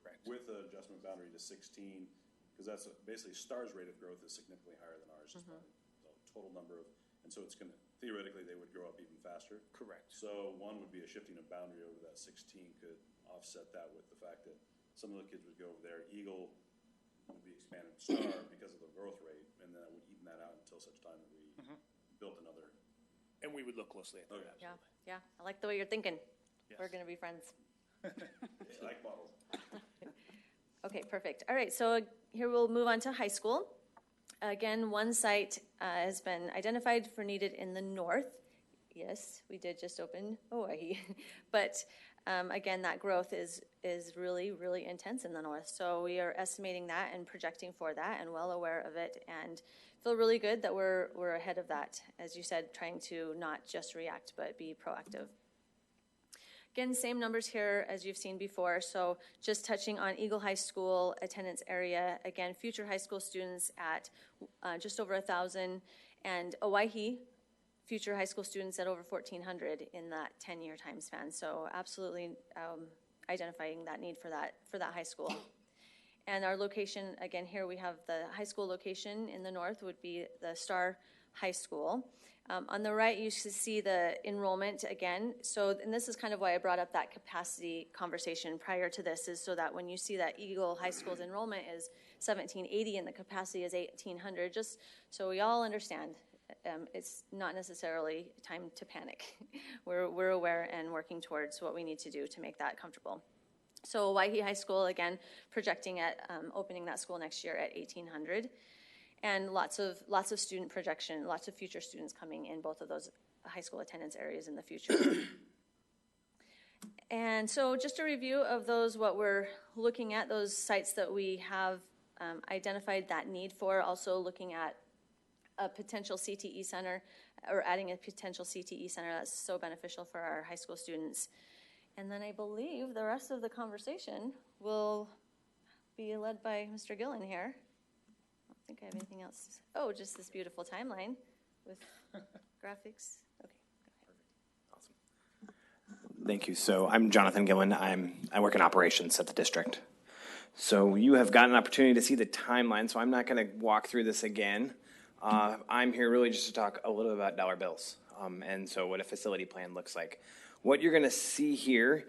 Correct. With the adjustment boundary to 16, because that's basically Star's rate of growth is significantly higher than ours. Just by the total number of, and so it's going to, theoretically, they would grow up even faster. Correct. So one would be a shifting of boundary over that 16 could offset that with the fact that some of the kids would go over there. Eagle would be expanded to Star because of the growth rate, and then it would even that out until such time that we built another. And we would look closely at that. Okay. Yeah, yeah, I like the way you're thinking. Yes. We're gonna be friends. Like models. Okay, perfect. All right, so here we'll move on to high school. Again, one site has been identified for needed in the north. Yes, we did just open Hawaii, but again, that growth is really, really intense in the north. So we are estimating that and projecting for that and well aware of it, and feel really good that we're ahead of that. As you said, trying to not just react, but be proactive. Again, same numbers here as you've seen before. So just touching on Eagle High School attendance area. Again, future high school students at just over 1,000, and Owyhee, future high school students at over 1,400 in that 10-year time span. So absolutely identifying that need for that high school. And our location, again, here we have the high school location in the north would be the Star High School. On the right, you should see the enrollment again. So, and this is kind of why I brought up that capacity conversation prior to this, is so that when you see that Eagle High School's enrollment is 1,780 and the capacity is 1,800, just so we all understand, it's not necessarily time to panic. We're aware and working towards what we need to do to make that comfortable. So Owyhee High School, again, projecting at opening that school next year at 1,800. And lots of student projection, lots of future students coming in both of those high school attendance areas in the future. And so just a review of those, what we're looking at, those sites that we have identified that need for, also looking at a potential CTE center, or adding a potential CTE center. That's so beneficial for our high school students. And then I believe the rest of the conversation will be led by Mr. Gillen here. I don't think I have anything else. Oh, just this beautiful timeline with graphics. Okay. Awesome. Thank you. So I'm Jonathan Gillen. I work in operations at the district. So you have gotten an opportunity to see the timeline, so I'm not going to walk through this again. I'm here really just to talk a little bit about dollar bills, and so what a facility plan looks like. What you're going to see here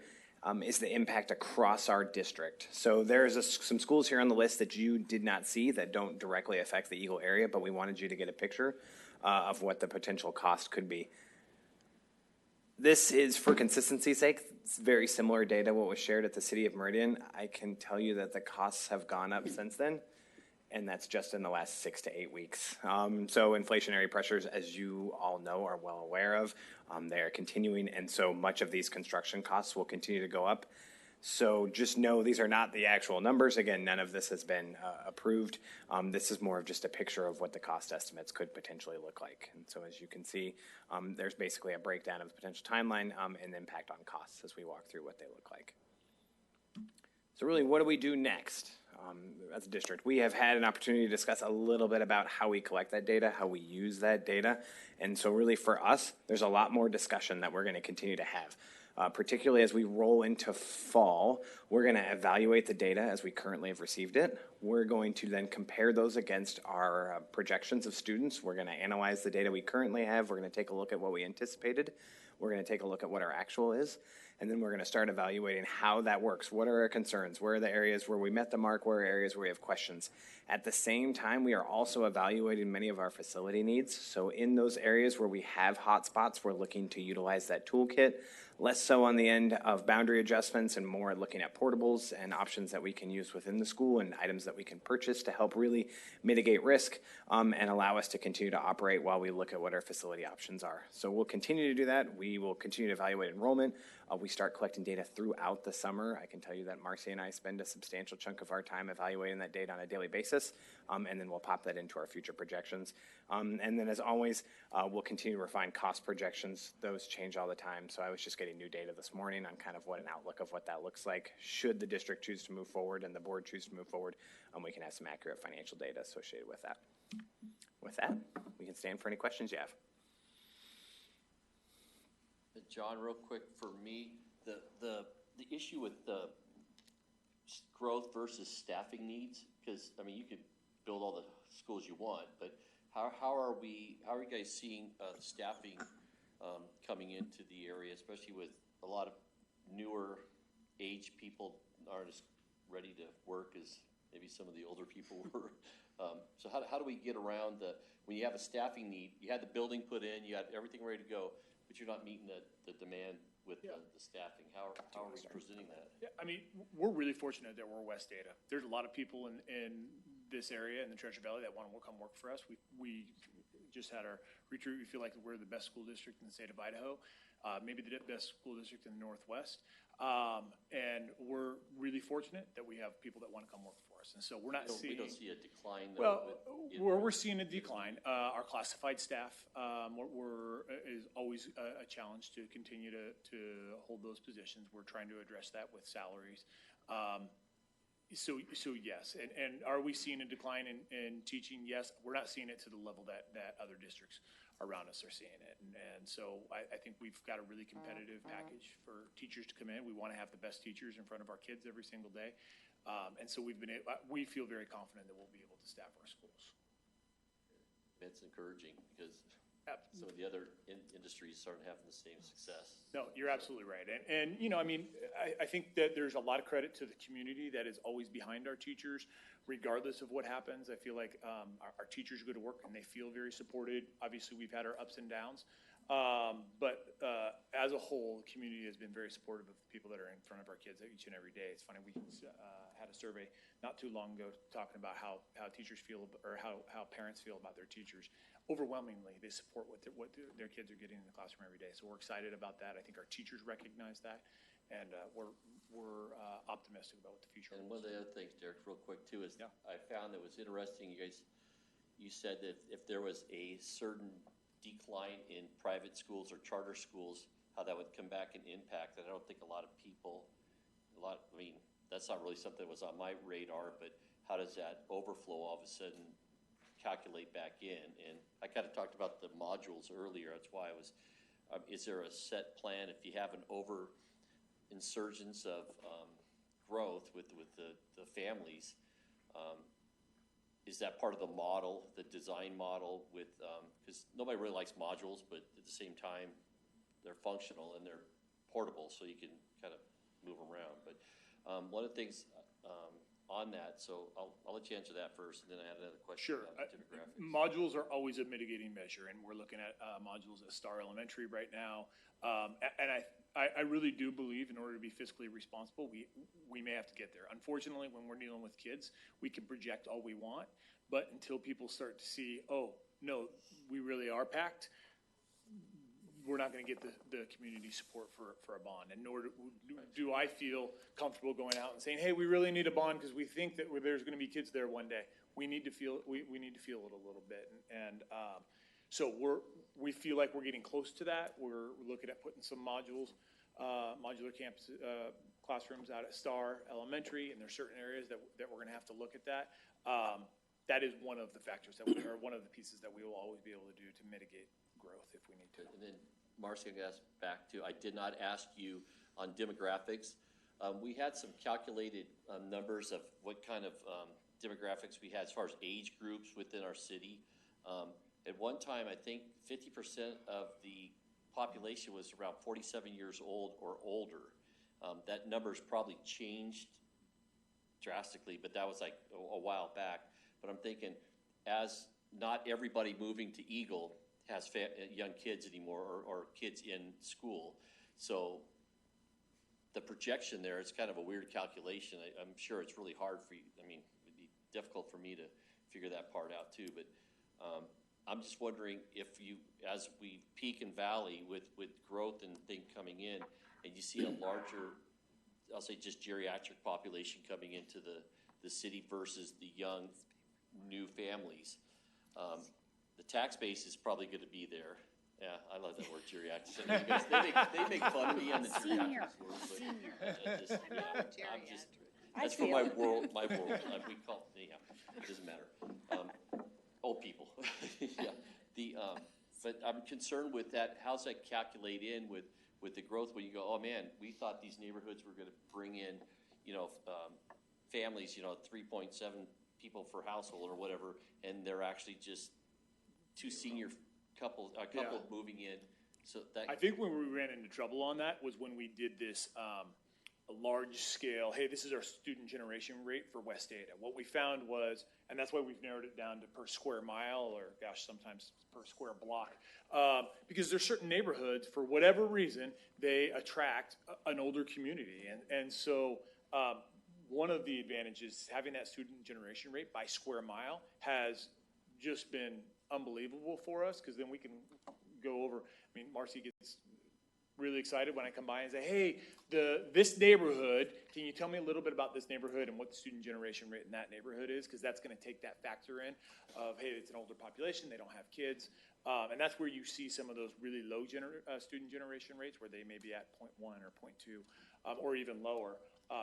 is the impact across our district. So there's some schools here on the list that you did not see that don't directly affect the Eagle area, but we wanted you to get a picture of what the potential cost could be. This is, for consistency's sake, it's very similar data what was shared at the City of Meridian. I can tell you that the costs have gone up since then, and that's just in the last 6 to 8 weeks. So inflationary pressures, as you all know, are well aware of. They are continuing, and so much of these construction costs will continue to go up. So just know these are not the actual numbers. Again, none of this has been approved. This is more of just a picture of what the cost estimates could potentially look like. And so as you can see, there's basically a breakdown of the potential timeline and impact on costs as we walk through what they look like. So really, what do we do next? As a district, we have had an opportunity to discuss a little bit about how we collect that data, how we use that data. And so really for us, there's a lot more discussion that we're going to continue to have. Particularly as we roll into fall, we're going to evaluate the data as we currently have received it. We're going to then compare those against our projections of students. We're going to analyze the data we currently have. We're going to take a look at what we anticipated. We're going to take a look at what our actual is. And then we're going to start evaluating how that works. What are our concerns? Where are the areas where we met the mark? Where are areas where we have questions? At the same time, we are also evaluating many of our facility needs. So in those areas where we have hotspots, we're looking to utilize that toolkit. less so on the end of boundary adjustments and more looking at portables and options that we can use within the school and items that we can purchase to help really mitigate risk and allow us to continue to operate while we look at what our facility options are. So we'll continue to do that. We will continue to evaluate enrollment. We start collecting data throughout the summer. I can tell you that Marcy and I spend a substantial chunk of our time evaluating that data on a daily basis, and then we'll pop that into our future projections. And then as always, we'll continue to refine cost projections. Those change all the time. So I was just getting new data this morning on kind of what an outlook of what that looks like. Should the district choose to move forward and the board choose to move forward, we can have some accurate financial data associated with that. With that, we can stand for any questions you have. John, real quick for me, the issue with the growth versus staffing needs, because I mean you could build all the schools you want, but how are you guys seeing staffing coming into the area, especially with a lot of newer age people aren't as ready to work as maybe some of the older people were. So how do we get around when you have a staffing need, you had the building put in, you had everything ready to go, but you're not meeting the demand with the staffing. How are we presenting that? Yeah, I mean, we're really fortunate that we're West Ada. There's a lot of people in this area, in the Treasure Valley, that want to come work for us. We just had our retreat. We feel like we're the best school district in the state of Idaho, maybe the best school district in the Northwest. And we're really fortunate that we have people that want to come work for us. And so we're not seeing... We don't see a decline, though? Well, where we're seeing a decline, our classified staff is always a challenge to continue to hold those positions. We're trying to address that with salaries. So yes, and are we seeing a decline in teaching? Yes, we're not seeing it to the level that other districts around us are seeing it. And so I think we've got a really competitive package for teachers to come in. We want to have the best teachers in front of our kids every single day. And so we feel very confident that we'll be able to staff our schools. It's encouraging because some of the other industries aren't having the same success. No, you're absolutely right. And you know, I mean, I think that there's a lot of credit to the community that is always behind our teachers, regardless of what happens. I feel like our teachers go to work and they feel very supported. Obviously, we've had our ups and downs. But as a whole, the community has been very supportive of the people that are in front of our kids each and every day. It's funny, we had a survey not too long ago talking about how teachers feel, or how parents feel about their teachers. Overwhelmingly, they support what their kids are getting in the classroom every day. So we're excited about that. I think our teachers recognize that, and we're optimistic about what the future holds. And one of the other things, Derek, real quick too, is I found that was interesting. You said that if there was a certain decline in private schools or charter schools, how that would come back and impact. And I don't think I mean, that's not really something that was on my radar, but how does that overflow all of a sudden calculate back in? And I kind of talked about the modules earlier. That's why I was, is there a set plan if you have an over insurgence of growth with the families? Is that part of the model, the design model with, because nobody really likes modules, but at the same time, they're functional and they're portable, so you can kind of move around. But one of the things on that, so I'll let you answer that first, and then I had another question. Sure. About demographics. Modules are always a mitigating measure, and we're looking at modules at Star Elementary right now. And I really do believe in order to be fiscally responsible, we may have to get there. Unfortunately, when we're dealing with kids, we can project all we want, but until people start to see, oh, no, we really are packed, we're not going to get the community support for a bond. And nor do I feel comfortable going out and saying, hey, we really need a bond because we think that there's going to be kids there one day. We need to feel it a little bit. And so we feel like we're getting close to that. We're looking at putting some modular campus classrooms out at Star Elementary, and there's certain areas that we're going to have to look at that. That is one of the factors or one of the pieces that we will always be able to do to mitigate growth if we need to. And then, Marcy, I'm going to ask back to, I did not ask you on demographics. We had some calculated numbers of what kind of demographics we had as far as age groups within our city. At one time, I think 50% of the population was around 47 years old or older. That number's probably changed drastically, but that was like a while back. But I'm thinking, as not everybody moving to Eagle has young kids anymore, or kids in school. So the projection there, it's kind of a weird calculation. I'm sure it's really hard for you. I mean, it'd be difficult for me to figure that part out too, but I'm just wondering if you, as we peak and valley with growth and thing coming in, and you see a larger, I'll say just geriatric population coming into the city versus the young, new families, the tax base is probably going to be there. Yeah, I love that word, geriatric. I know you guys, they make fun of me on the geriatric word, but I'm just, that's from my world, we call, anyhow, it doesn't matter. Old people, yeah. But I'm concerned with that. How's that calculate in with the growth when you go, oh man, we thought these neighborhoods were going to bring in, families, 3.7 people per household or whatever, and they're actually just two senior couple moving in. So that I think when we ran into trouble on that was when we did this a large scale, hey, this is our student generation rate for West Ada. What we found was, and that's why we've narrowed it down to per square mile, or gosh, sometimes per square block, because there's certain neighborhoods, for whatever reason, they attract an older community. And so one of the advantages, having that student generation rate by square mile has just been unbelievable for us, because then we can go over, I mean, Marcy gets really excited when I come by and say, hey, this neighborhood, can you tell me a little bit about this neighborhood and what the student generation rate in that neighborhood is? Because that's going to take that factor in of, hey, it's an older population, they don't have kids. And that's where you see some of those really low student generation rates, where they may be at 0.1 or 0.2 or even lower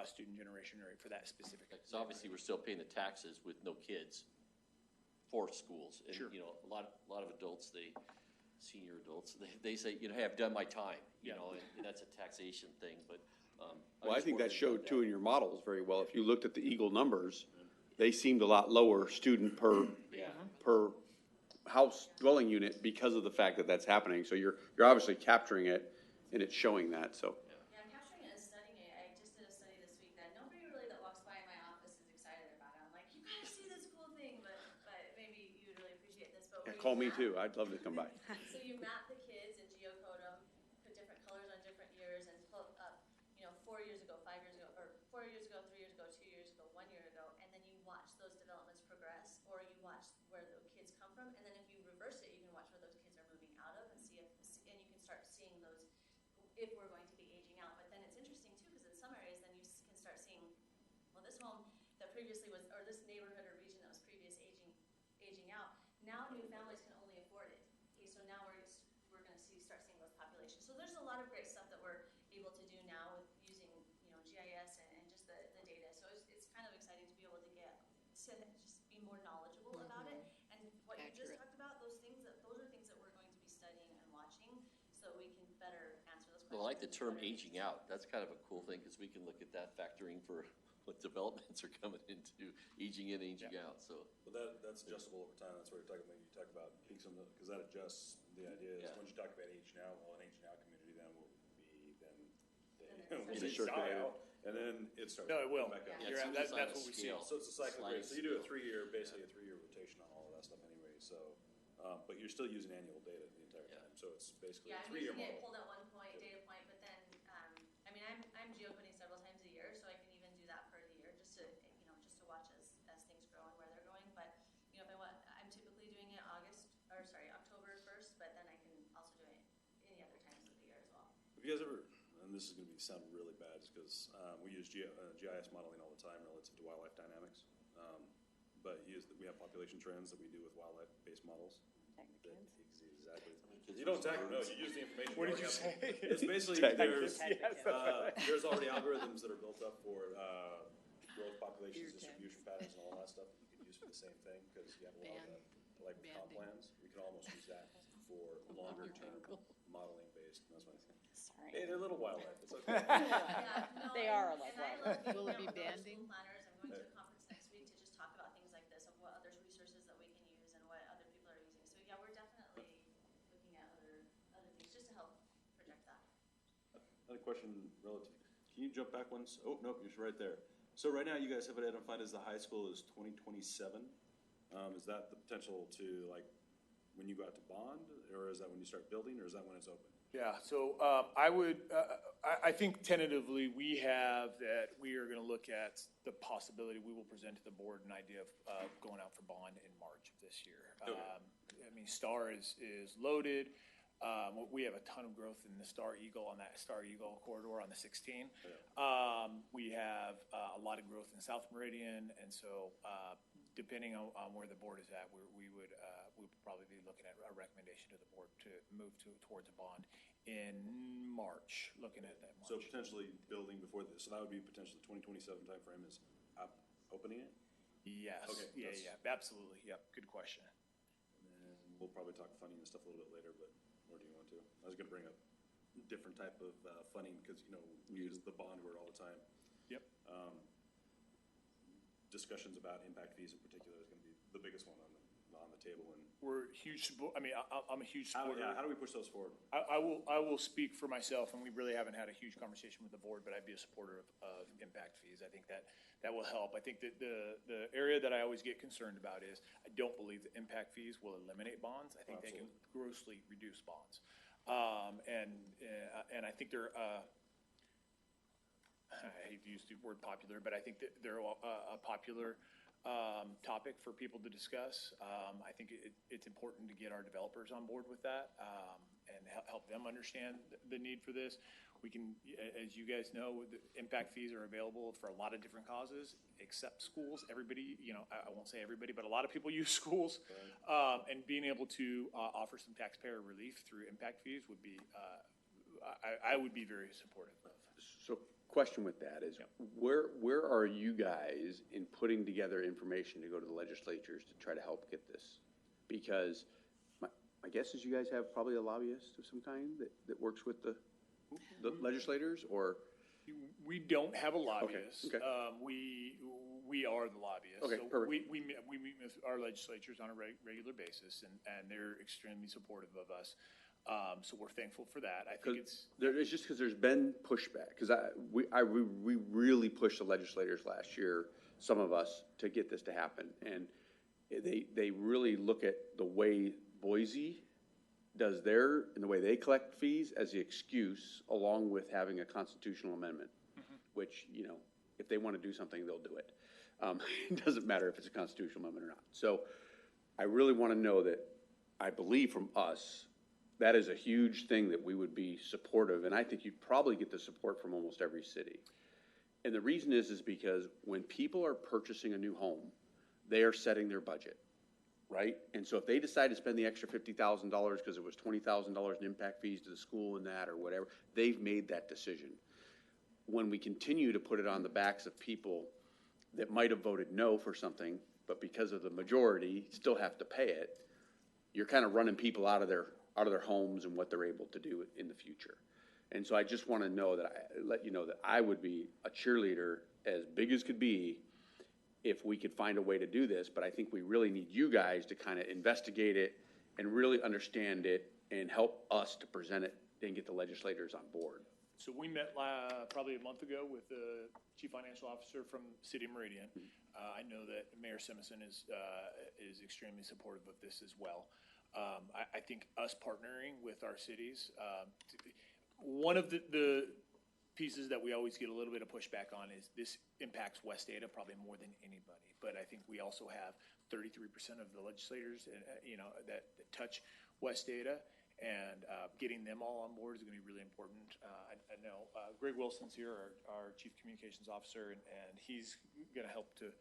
student generation rate for that specific. Because obviously we're still paying the taxes with no kids for schools. And, Sure. A lot of adults, senior adults, they say, hey, I've done my time, and that's a taxation thing, but. Well, I think that showed too in your models very well. If you looked at the Eagle numbers, they seemed a lot lower student per house dwelling unit because of the fact that that's happening. So you're obviously capturing it, and it's showing that, so. Yeah, I'm capturing it and studying it. I just did a study this week that nobody really that walks by my office is excited about it. I'm like, you gotta see this cool thing, but maybe you would really appreciate this. But Yeah, call me too. I'd love to come by. So you map the kids and geocode them, put different colors on different years, and pull up, 4 years ago, 5 years ago, or 4 years ago, 3 years ago, 2 years ago, 1 year ago, and then you watch those developments progress, or you watch where the kids come from, and then if you reverse it, you can watch where those kids are moving out of, and see and you can start seeing those if we're going to be aging out. But then it's interesting too, because in some areas, then you can start seeing, well, this home that previously was, or this neighborhood or region that was previous aging out, now new families can only afford it. Okay, so now we're going to start seeing those populations. So there's a lot of great stuff that we're able to do now with using GIS and just the data. So it's kind of exciting to be able to just be more knowledgeable about it. And what you just talked about, those are things that we're going to be studying and watching, so we can better answer those questions. Well, I like the term aging out. That's kind of a cool thing, because we can look at that factoring for what developments are coming into, aging in, aging out, so. But that's adjustable over time. That's where you talk about peaks because that adjusts. The idea is once you talk about age now, well, an age now community then will Is be it die out, and then it starts. No, it will. Back up. Yeah, That's what we see. So it's a cycle. Sliding So you do basically a 3-year rotation on all of that stuff anyway. So, but you're still using annual data the entire time. So it's basically Yeah, a I'm 3-year using it model. pulled at one data point, but then, I'm geocoding several times a year, so I can even do that per the year, just to watch as things grow and where they're going. But, if I want, I'm typically doing it October 1st, but then I can also do it any other times of the year as well. Have you guys ever, and this is going to sound really bad just because we use GIS modeling all the time relative to wildlife dynamics. But we have population trends that we do with wildlife-based models. Exactly. You don't tag them, no, you use the information. What did you say? It's basically, there's already algorithms that are built up for growth populations, distribution patterns, and all that stuff that you could use for the same thing, because you have a lot of like comp plans. We can almost use that for longer term modeling based. That's why I think. Sorry. Hey, they're little wildlife. It's okay. They are like wildlife. Will it be banding? Planners. I'm going to a conference next week to just talk about things like this, of what other resources that we can use and what other people are using. So yeah, we're definitely looking at other things just to help project that. Another question relative. Can you jump back once? Oh, nope, you're right there. So right now you guys have it identified as the high school is 2027. Is that the potential to, like, when you go out to bond, or is that when you start building, or is that when it's open? Yeah, so I would, I think tentatively, we have that we are going to look at the possibility, we will present to the board an idea of going out for bond in March of this year. I mean, Star is loaded. We have a ton of growth in the Star Eagle, on that Star Eagle corridor on the 16. We have a lot of growth in South Meridian, and so depending on where the board is at, we would probably be looking at a recommendation to the board to move towards a bond in March, looking at that March. So potentially building before this, so that would be potentially 2027 timeframe is opening it? Yes, Okay, yeah, absolutely, yep, good question. And then we'll probably talk funding and stuff a little bit later, but where do you want to? I was gonna bring up different type of funding, because, you know, we use the bond word all the time. Yep. Discussions about impact fees in particular is gonna be the biggest one on the table, and We're huge, I mean, I'm a huge supporter. how do we push those forward? I will speak for myself, and we really haven't had a huge conversation with the board, but I'd be a supporter of impact fees. I think that will help. I think that the area that I always get concerned about is, I don't believe that impact fees will eliminate bonds. I think they can grossly reduce bonds. And I think they're, I hate to use the word popular, but I think that they're a popular topic for people to discuss. I think it's important to get our developers on board with that, and help them understand the need for this. We can, as you guys know, the impact fees are available for a lot of different causes, except schools. Everybody, you know, I won't say everybody, but a lot of people use schools. And being able to offer some taxpayer relief through impact fees would be, I would be very supportive of. So question with that is, where are you guys in putting together information to go to the legislatures to try to help get this? Because my guess is you guys have probably a lobbyist of some kind that works with the legislators, or? We don't have a lobbyist. Okay. We are the lobbyists. Okay, So perfect. we meet with our legislatures on a regular basis, and they're extremely supportive of us. So we're thankful for that. I think It's just because there's been pushback, because we really pushed the legislators last year, some of us, to get this to happen. And they really look at the way Boise does and the way they collect fees as the excuse, along with having a constitutional amendment, which, you know, if they want to do something, they'll do it. It doesn't matter if it's a constitutional amendment or not. So I really want to know that, I believe from us, that is a huge thing that we would be supportive, and I think you'd probably get the support from almost every city. And the reason is because when people are purchasing a new home, they are setting their budget, right? And so if they decide to spend the extra $50,000 because it was $20,000 in impact fees to the school and that, or whatever, they've made that decision. When we continue to put it on the backs of people that might have voted no for something, but because of the majority still have to pay it, you're kind of running people out of their homes and what they're able to do in the future. And so I just want to know let you know that I would be a cheerleader as big as could be if we could find a way to do this, but I think we really need you guys to kind of investigate it and really understand it and help us to present it and get the legislators on board. So we met probably a month ago with the chief financial officer from City of Meridian. I know that Mayor Simison is extremely supportive of this as well. I think us partnering with our cities, one of the pieces that we always get a little bit of pushback on is this impacts West Ada probably more than anybody. But I think we also have 33% of the legislators, that touch West Ada, and getting them all on board is going to be really important. I know Greg Wilson's here, our chief communications officer, and he's going to help to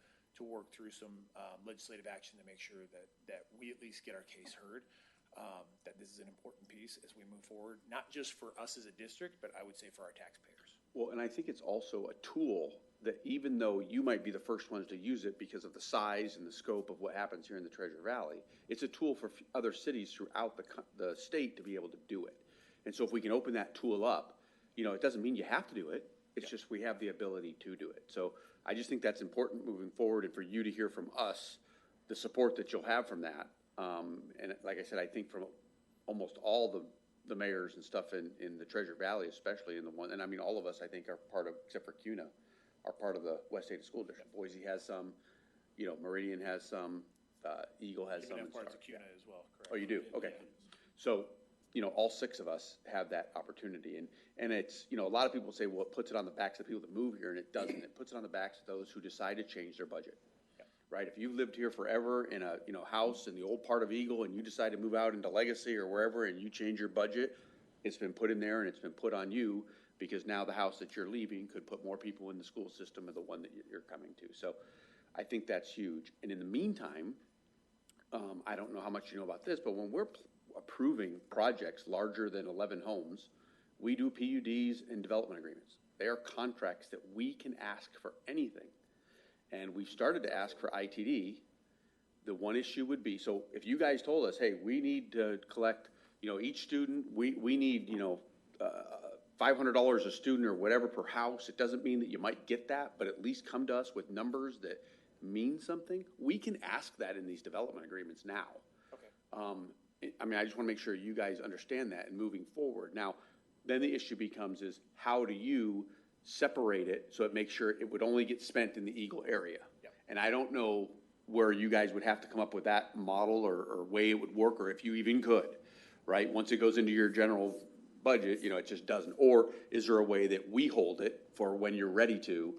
work through some legislative action to make sure that we at least get our case heard, that this is an important piece as we move forward, not just for us as a district, but I would say for our taxpayers. Well, and I think it's also a tool that, even though you might be the first ones to use it because of the size and the scope of what happens here in the Treasure Valley, it's a tool for other cities throughout the state to be able to do it. And so if we can open that tool up, it doesn't mean you have to do it. It's just we have the ability to do it. So I just think that's important moving forward, and for you to hear from us the support that you'll have from that. And like I said, I think from almost all the mayors and stuff in the Treasure Valley, especially and I mean, all of us, I think, are part of, except for CUNA, are part of the West Ada School District. Boise has some, Meridian has some, Eagle has some. Even parts of CUNA as well, correct? Oh, you do? Okay. So all 6 of us have that opportunity. And it's, a lot of people say, well, it puts it on the backs of people that move here, and it doesn't. It puts it on the backs of those who decide to change their budget. Right? If you've lived here forever in a, house in the old part of Eagle, and you decide to move out into Legacy or wherever, and you change your budget, it's been put in there and it's been put on you, because now the house that you're leaving could put more people in the school system than the one that you're coming to. So I think that's huge. And in the meantime, I don't know how much you know about this, but when we're approving projects larger than 11 homes, we do PUDs and development agreements. They are contracts that we can ask for anything. And we've started to ask for ITD. The one issue would be, so if you guys told us, hey, we need to collect, each student, we need, $500 a student or whatever per house, it doesn't mean that you might get that, but at least come to us with numbers that mean something. We can ask that in these development agreements now. Okay. I just want to make sure you guys understand that and moving forward. Now, then the issue becomes is how do you separate it so it makes sure it would only get spent in the Eagle area? Yep. And I don't know where you guys would have to come up with that model or way it would work, or if you even could, right? Once it goes into your general budget, it just doesn't. Or is there a way that we hold it for when you're ready to,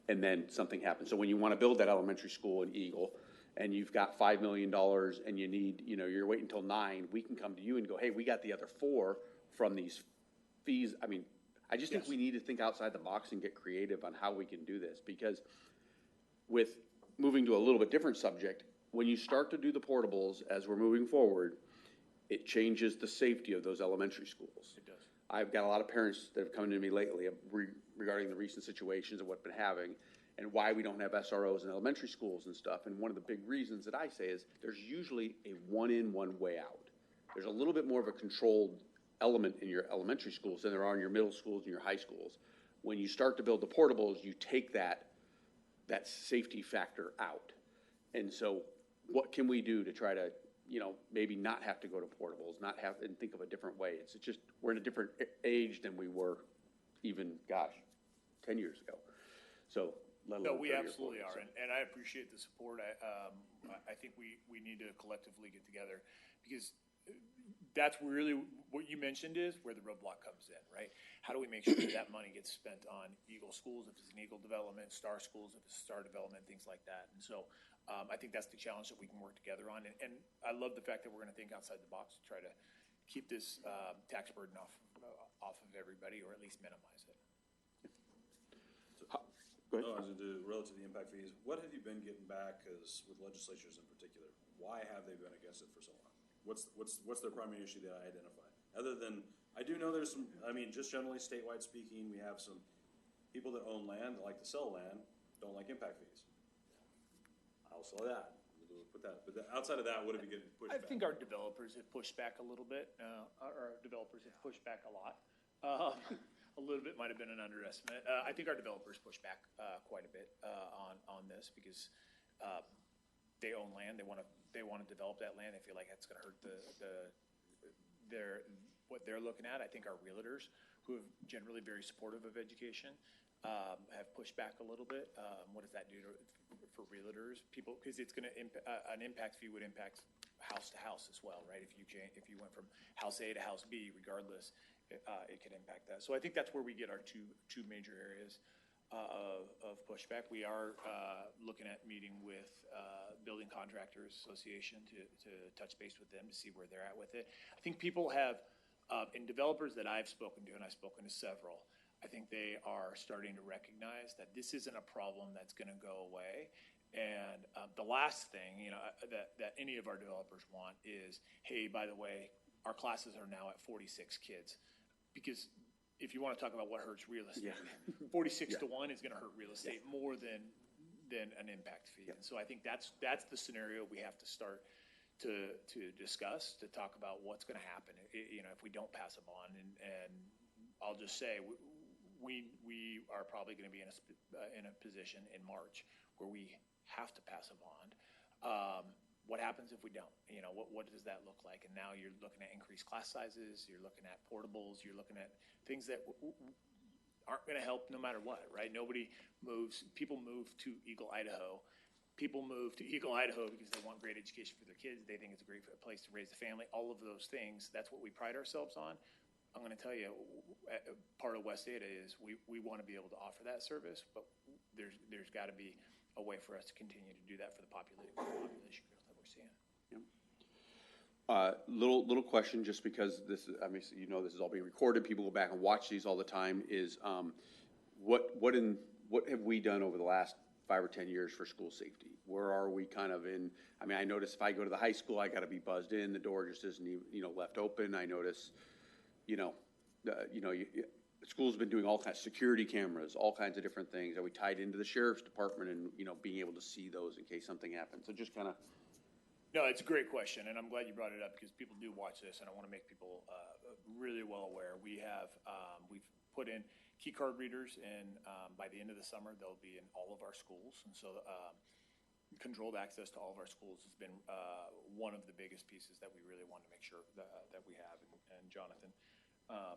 and then something happens? So when you want to build that elementary school in Eagle, and you've got $5 million and you need, you're waiting until 9, we can come to you and go, hey, we got the other 4 from these fees. I just think we need to think outside the box and get creative on how we can do this, because with moving to a little bit different subject, when you start to do the portables as we're moving forward, it changes the safety of those elementary schools. It does. I've got a lot of parents that have come to me lately regarding the recent situations of what we've been having and why we don't have SROs in elementary schools and stuff. And one of the big reasons that I say is there's usually a one in, one way out. There's a little bit more of a controlled element in your elementary schools than there are in your middle schools and your high schools. When you start to build the portables, you take that safety factor out. And so what can we do to try to, maybe not have to go to portables, and think of a different way? It's just, we're in a different age than we were even, 10 years ago. So, let alone 30 or 40. No, we absolutely are, So. and I appreciate the support. I think we need to collectively get together, because that's really what you mentioned is where the roadblock comes in, right? How do we make sure that money gets spent on Eagle schools, if it's an Eagle development, Star schools, if it's Star development, things like that. And so I think that's the challenge that we can work together on. And I love the fact that we're going to think outside the box to try to keep this tax burden off of everybody, or at least minimize it. Go ahead. No, as to do relative to the impact fees, what have you been getting back, because with legislatures in particular, why have they been against it for so long? What's their primary issue that I identify? Other than, I do know there's some, just generally statewide speaking, we have some people that own land, that like to sell land, don't like impact fees. I'll sell that. We'll put that. But outside of that, what have you getting pushed back? I think our developers have pushed back a little bit. Our developers have pushed back a lot. A little bit might have been an underestimate. I think our developers push back quite a bit on this, because they own land. They want to develop that land. They feel like that's going to hurt what they're looking at. I think our realtors, who are generally very supportive of education, have pushed back a little bit. What does that do for realtors? People, because it's going to an impact fee would impact house to house as well, right? If you went from house A to house B, regardless, it could impact that. So I think that's where we get our two major areas of pushback. We are looking at meeting with Building Contractors Association to touch base with them to see where they're at with it. I think people have, and developers that I've spoken to, and I've spoken to several, I think they are starting to recognize that this isn't a problem that's going to go away. And the last thing, that any of our developers want is, hey, by the way, our classes are now at 46 kids. Because if you want to talk about what hurts real estate, 46 to 1 is going to hurt real estate more than an impact fee. And so I think that's the scenario we have to start to discuss, to talk about what's going to happen, if we don't pass a bond. And I'll just say, we are probably going to be in a position in March where we have to pass a bond. What happens if we don't? What does that look like? And now you're looking at increased class sizes, you're looking at portables, you're looking at things that aren't going to help no matter what, right? People move to Eagle, Idaho people move to Eagle, Idaho because they want great education for their kids. They think it's a great place to raise a family. All of those things, that's what we pride ourselves on. I'm going to tell you, part of West Ada is we want to be able to offer that service, but there's got to be a way for us to continue to do that for the population growth that we're seeing. Little question, just because this is, I mean, you know, this is all being recorded, people go back and watch these all the time, is, what have we done over the last 5 or 10 years for school safety? Where are we kind of in, I mean, I notice if I go to the high school, I gotta be buzzed in, the door just isn't even, you know, left open. I notice, school's been doing all kinds, security cameras, all kinds of different things. Are we tied into the sheriff's department and, being able to see those in case something happens? So just kind of. No, it's a great question, and I'm glad you brought it up because people do watch this, and I want to make people really well aware. We have we've put in key card readers, and by the end of the summer, they'll be in all of our schools. And so, controlled access to all of our schools has been one of the biggest pieces that we really want to make sure that we have. And Jonathan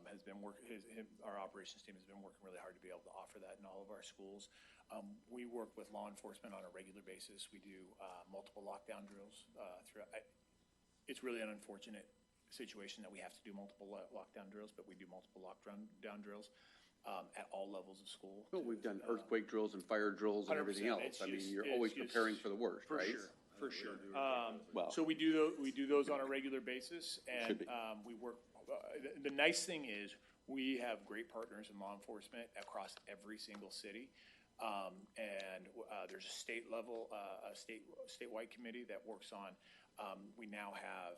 has been our operations team has been working really hard to be able to offer that in all of our schools. We work with law enforcement on a regular basis. We do multiple lockdown drills throughout. It's really an unfortunate situation that we have to do multiple lockdown drills, but we do multiple lockdown drills at all levels of school. Well, we've done earthquake drills and fire drills and everything else. I mean, you're always preparing for the worst, right? For sure. Well. So we do those on a regular basis, and we work. The nice thing is we have great partners in law enforcement across every single city. And there's a state level, statewide committee that works on. We now have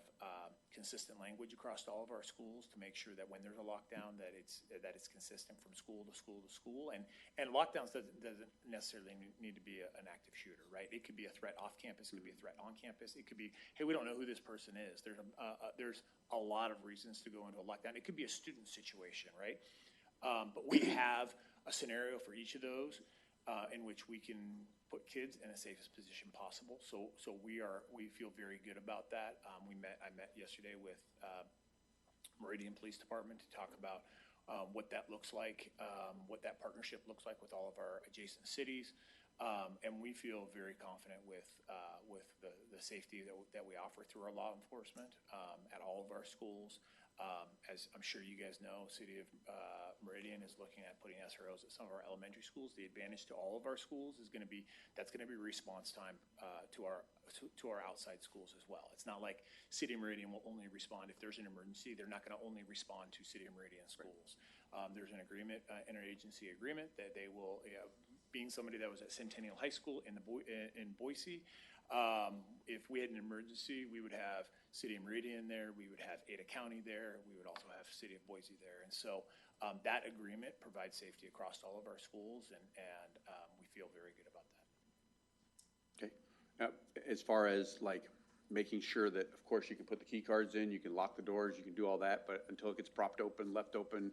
consistent language across all of our schools to make sure that when there's a lockdown, that it's consistent from school to school to school. And lockdowns doesn't necessarily need to be an active shooter, right? It could be a threat off campus. It could be a threat on campus. It could be, hey, we don't know who this person is. There's a lot of reasons to go into a lockdown. It could be a student situation, right? But we have a scenario for each of those. In which we can put kids in the safest position possible. So we feel very good about that. I met yesterday with Meridian Police Department to talk about what that looks like, what that partnership looks like with all of our adjacent cities. And we feel very confident with the safety that we offer through our law enforcement at all of our schools. As I'm sure you guys know, City of Meridian is looking at putting SROs at some of our elementary schools. The advantage to all of our schools is going to be response time to our outside schools as well. It's not like City of Meridian will only respond if there's an emergency. They're not going to only respond to City of Meridian schools. There's an agreement, interagency agreement, that they will. Being somebody that was at Centennial High School in Boise. If we had an emergency, we would have City of Meridian there, we would have Ada County there, we would also have City of Boise there. And so that agreement provides safety across all of our schools, and we feel very good about that. Okay. As far as like making sure that, of course, you can put the key cards in, you can lock the doors, you can do all that, but until it gets propped open, left open,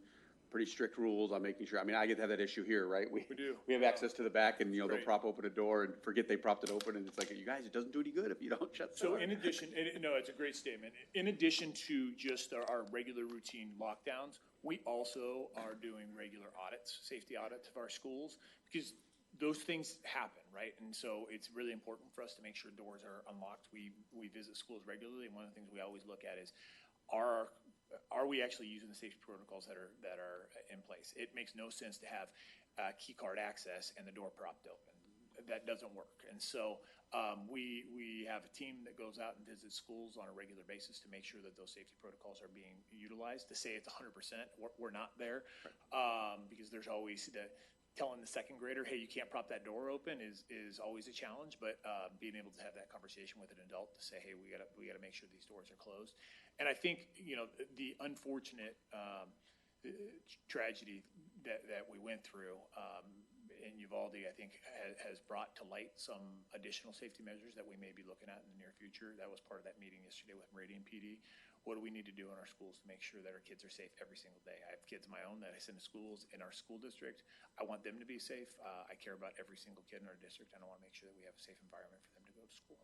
pretty strict rules on making sure. I mean, I get to have that issue here, right? We do. We have access to the back, and they'll prop open a door and forget they propped it open, and it's like, you guys, it doesn't do any good if you don't shut the door. So in addition, no, it's a great statement. In addition to just our regular routine lockdowns, we also are doing regular audits, safety audits of our schools, because those things happen, right? And so it's really important for us to make sure doors are unlocked. We visit schools regularly, and one of the things we always look at is, are we actually using the safety protocols that are in place? It makes no sense to have key card access and the door propped open. That doesn't work. And so we have a team that goes out and visits schools on a regular basis to make sure that those safety protocols are being utilized. To say it's 100%, we're not there, because there's always telling the second grader, hey, you can't prop that door open is always a challenge. But being able to have that conversation with an adult to say, hey, we gotta make sure these doors are closed. And I think, the unfortunate tragedy that we went through in Uvalde, I think, has brought to light some additional safety measures that we may be looking at in the near future. That was part of that meeting yesterday with Meridian PD. What do we need to do in our schools to make sure that our kids are safe every single day? I have kids of my own that I send to schools in our school district. I want them to be safe. I care about every single kid in our district, and I want to make sure that we have a safe environment for them to go to school.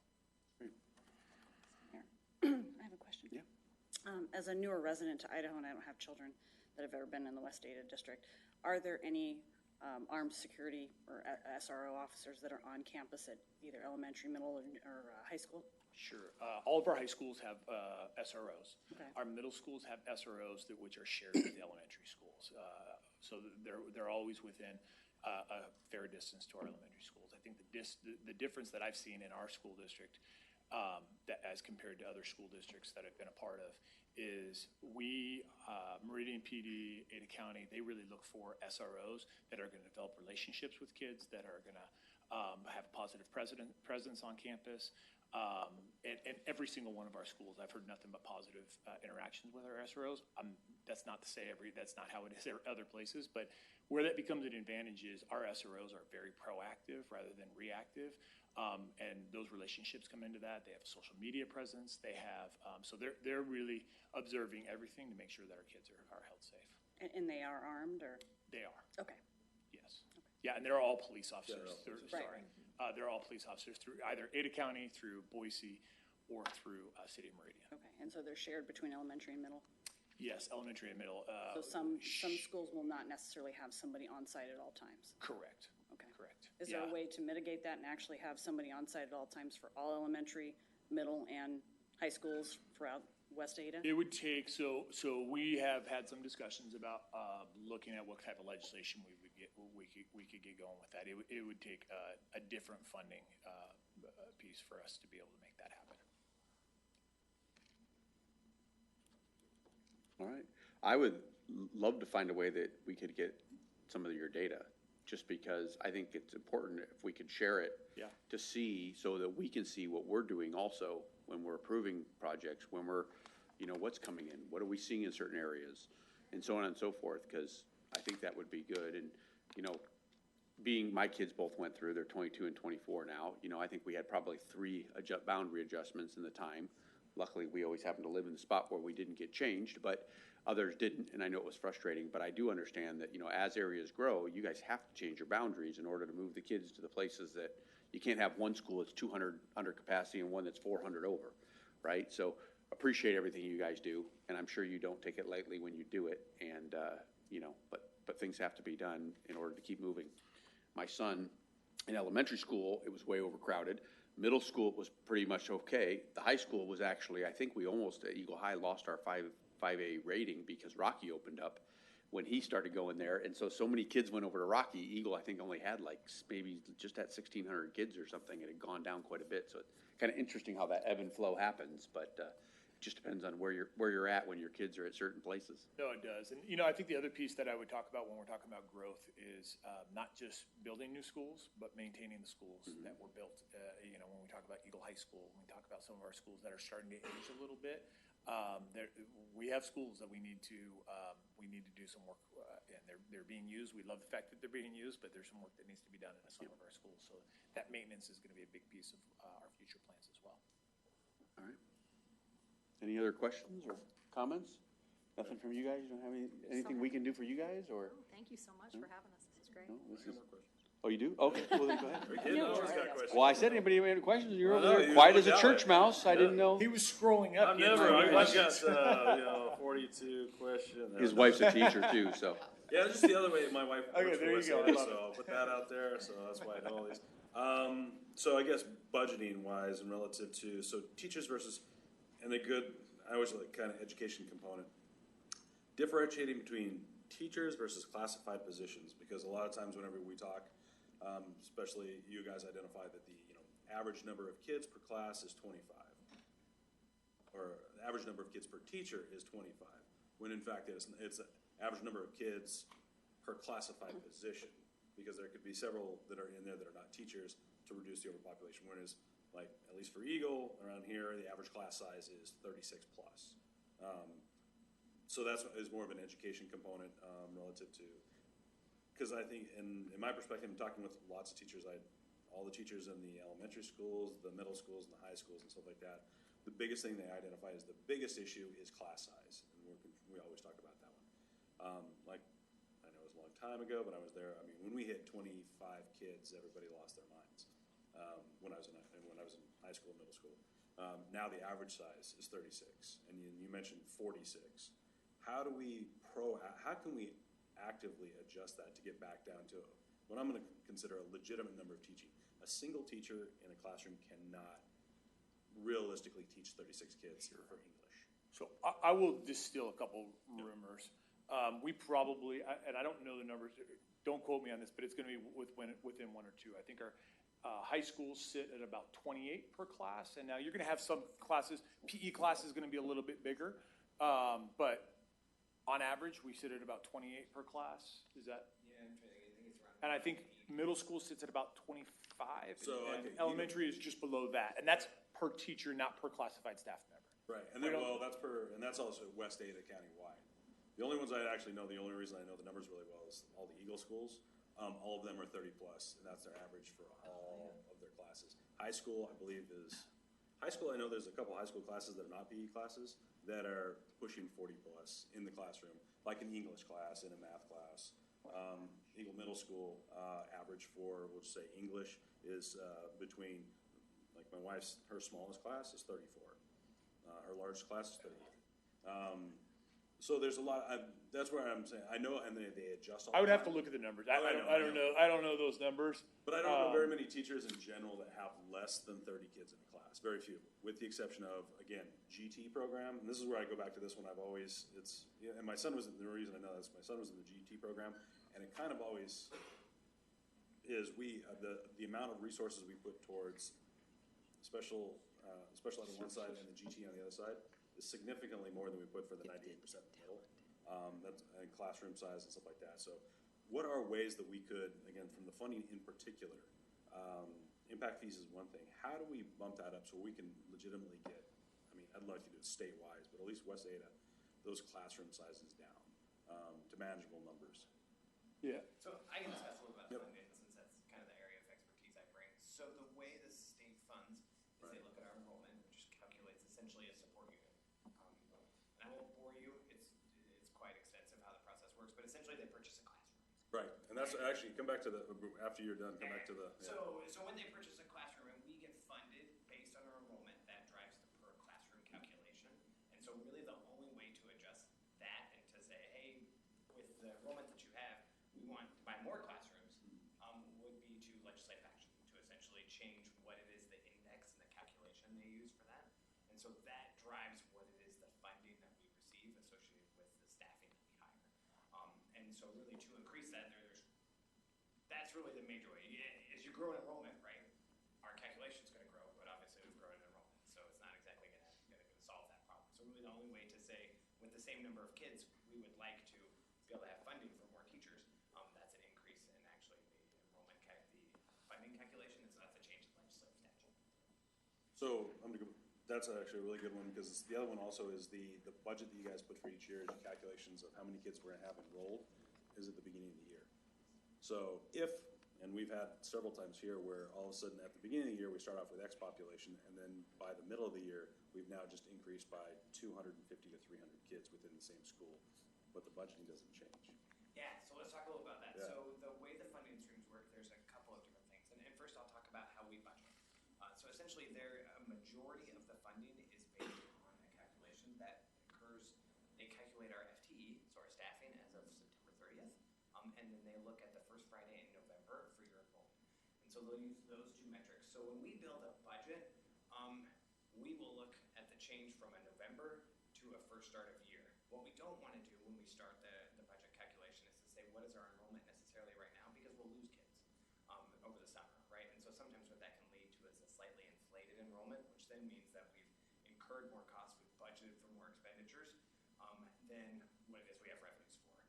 I have a question. Yeah. As a newer resident to Idaho, and I don't have children that have ever been in the West Ada district, are there any armed security or SRO officers that are on campus at either elementary, middle, or high school? Sure. All of our high schools have SROs. Okay. Our middle schools have SROs which are shared with the elementary schools. So they're always within a fair distance to our elementary schools. I think the difference that I've seen in our school district that as compared to other school districts that I've been a part of is Meridian PD, Ada County, they really look for SROs that are going to develop relationships with kids, that are going to have a positive presence on campus. And every single one of our schools, I've heard nothing but positive interactions with our SROs. That's not to say that's not how it is at other places, but where that becomes an advantage is our SROs are very proactive rather than reactive. And those relationships come into that. They have a social media presence. They have, so they're really observing everything to make sure that our kids are held safe. And they are armed, or? They are, Okay. yes. Yeah, and they're all police officers. Right. Sorry. They're all police officers through either Ada County, through Boise, or through City of Meridian. Okay, and so they're shared between elementary and middle? Yes, elementary and middle. So some schools will not necessarily have somebody on site at all times? Correct. Okay. Correct. Is there a Yeah. way to mitigate that and actually have somebody on site at all times for all elementary, middle, and high schools throughout West Ada? It would take, so we have had some discussions about looking at what type of legislation we could get going with that. It would take a different funding piece for us to be able to make that happen. All right. I would love to find a way that we could get some of your data, just because I think it's important if we could share it. Yeah. To see, so that we can see what we're doing also when we're approving projects, when we're, what's coming in, what are we seeing in certain areas, and so on and so forth, because I think that would be good. And, being my kids both went through, they're 22 and 24 now, I think we had probably 3 boundary adjustments in the time. Luckily, we always happened to live in the spot where we didn't get changed, but others didn't, and I know it was frustrating, but I do understand that, as areas grow, you guys have to change your boundaries in order to move the kids to the places that, you can't have one school that's 200 under capacity and one that's 400 over, right? So appreciate everything you guys do, and I'm sure you don't take it lightly when you do it, and, but things have to be done in order to keep moving. My son, in elementary school, it was way overcrowded. Middle school, it was pretty much okay. The high school was actually, I think we almost, at Eagle High, lost our 5A rating because Rocky opened up when he started going there. And so many kids went over to Rocky. Eagle, I think, only had maybe just at 1,600 kids or something. It had gone down quite a bit. So it's kind of interesting how that ebb and flow happens, but it just depends on where you're at when your kids are at certain places. No, it does. And, I think the other piece that I would talk about when we're talking about growth is not just building new schools, but maintaining the schools that were built. When we talk about Eagle High School, when we talk about some of our schools that are starting to age a little bit, we have schools that we need to do some work, and they're being used. We love the fact that they're being used, but there's some work that needs to be done in some of our schools. So that maintenance is going to be a big piece of our future plans as well. All right. Any other questions or comments? Nothing from you guys? You don't have anything we can do for you guys, or? Oh, thank you so much for having us. This is great. No, this is. Oh, you do? Okay, well then go ahead. No, got questions. Well, I said, anybody have any questions? You're over Well, no, there you quiet looked as a that church way. mouse. I didn't know. He was scrolling up. I've getting never, my I've questions. got, 42 questions. His wife's a teacher too, so. Yeah, just the other way, my wife Okay, works for there you West go. I Ada, love so I'll put that out there, so that's why I know all these. So I guess budgeting wise and relative to, so teachers versus, and the good, I always like kind of education component. Differentiating between teachers versus classified positions, because a lot of times whenever we talk, especially you guys identify that the, average number of kids per class is 25. Or the average number of kids per teacher is 25, when in fact it's the average number of kids per classified position, because there could be several that are in there that are not teachers to reduce the overpopulation, whereas like, at least for Eagle, around here, the average class size is 36 plus. So that's is more of an education component relative to, because I think, in my perspective, I'm talking with lots of teachers, all the teachers in the elementary schools, the middle schools, and the high schools and stuff like that, the biggest thing they identify as the biggest issue is class size, and we always talk about that one. Like, I know it was a long time ago, but I was there, I mean, when we hit 25 kids, everybody lost their minds, when I was in high school and middle school. Now the average size is 36, and you mentioned 46. How can we actively adjust that to get back down to what I'm gonna consider a legitimate number of teaching. A single teacher in a classroom cannot realistically teach 36 kids for English. So I will distill a couple rumors. We probably, and I don't know the numbers, don't quote me on this, but it's gonna be within one or two. I think our high schools sit at about 28 per class, and now you're gonna have some classes, PE class is gonna be a little bit bigger, but on average, we sit at about 28 per class. Is that? Yeah, I'm trying to think, I think it's around. And I think middle school sits at about 25, So, and okay, elementary is just below that, and that's per teacher, not per classified staff member. Right, and then, well, that's also West Ada countywide. The only ones I actually know, the only reason I know the numbers really well is all the Eagle schools. All of them are 30 plus, and that's their average for all of their classes. High school, I believe high school, I know there's a couple high school classes that are not PE classes that are pushing 40 plus in the classroom, like an English class and a math class. Eagle Middle School, average for, we'll just say English is between, like my wife's, her smallest class is 34. Her largest class is 38. So there's a lot, that's where I'm saying, I know, and they adjust all the I would have to time. look at the numbers. I I don't know those numbers. But I don't know very many teachers in general that have less than 30 kids in a class, very few, with the exception of, again, GT program, and this is where I go back to this one, and my son was, the reason I know this, my son was in the GT program, and it kind of always is, the amount of resources we put towards special ed on one side and the GT on the other side is significantly more than we put for the 98% in the middle. That's and classroom size and stuff like that. So what are ways that we could, again, from the funding in particular, impact fees is one thing. How do we bump that up so we can legitimately get, I mean, I'd like to do it state-wise, but at least West Ada, those classroom sizes down to manageable numbers? Yeah. So I can discuss a little about Yep. funding, since that's kind of the area of expertise I bring. So the way the state funds is they look at our enrollment, which calculates essentially a support unit. And I won't bore you, it's quite extensive how the process works, but essentially they purchase a classroom. Right, and that's actually, come back to the, after you're done, come back to the. Yeah. So when they purchase a classroom and we get funded based on our enrollment, that drives the per classroom calculation. And so really the only way to adjust that and to say, hey, with the enrollment that you have, we want to buy more classrooms, would be to legislative action, to essentially change what it is, the index and the calculation they use for that. And so that drives what it is, the funding that we receive associated with the staffing that we hire. And so really to increase that, that's really the major way. As you grow in enrollment, right, our calculation's gonna grow, but obviously we've grown in enrollment. So it's not exactly gonna solve that problem. So really the only way to say, with the same number of kids, we would like to be able to have funding for more teachers, that's an increase in actually the enrollment, the funding calculation, and so that's a change in legislative statute. So that's actually a really good one, because the other one also is the budget that you guys put for each year, is your calculations of how many kids we're gonna have enrolled is at the beginning of the year. So and we've had several times here where all of a sudden at the beginning of the year, we start off with X population, and then by the middle of the year, we've now just increased by 250 to 300 kids within the same school, but the budgeting doesn't change. Yeah, so let's talk a little about that. Yeah. So the way the funding streams work, there's a couple of different things. And first I'll talk about how we budget. So essentially a majority of the funding is based on a calculation that occurs, they calculate our FTE, so our staffing as of September 30th. And then they look at the first Friday in November for your enrollment. And so they'll use those two metrics. So when we build a budget, we will look at the change from a November to a first start of year. What we don't want to do when we start the budget calculation is to say, what is our enrollment necessarily right now? Because we'll lose kids over the summer, right? And so sometimes what that can lead to is a slightly inflated enrollment, which then means that we've incurred more costs, we've budgeted for more expenditures than what it is we have revenues for.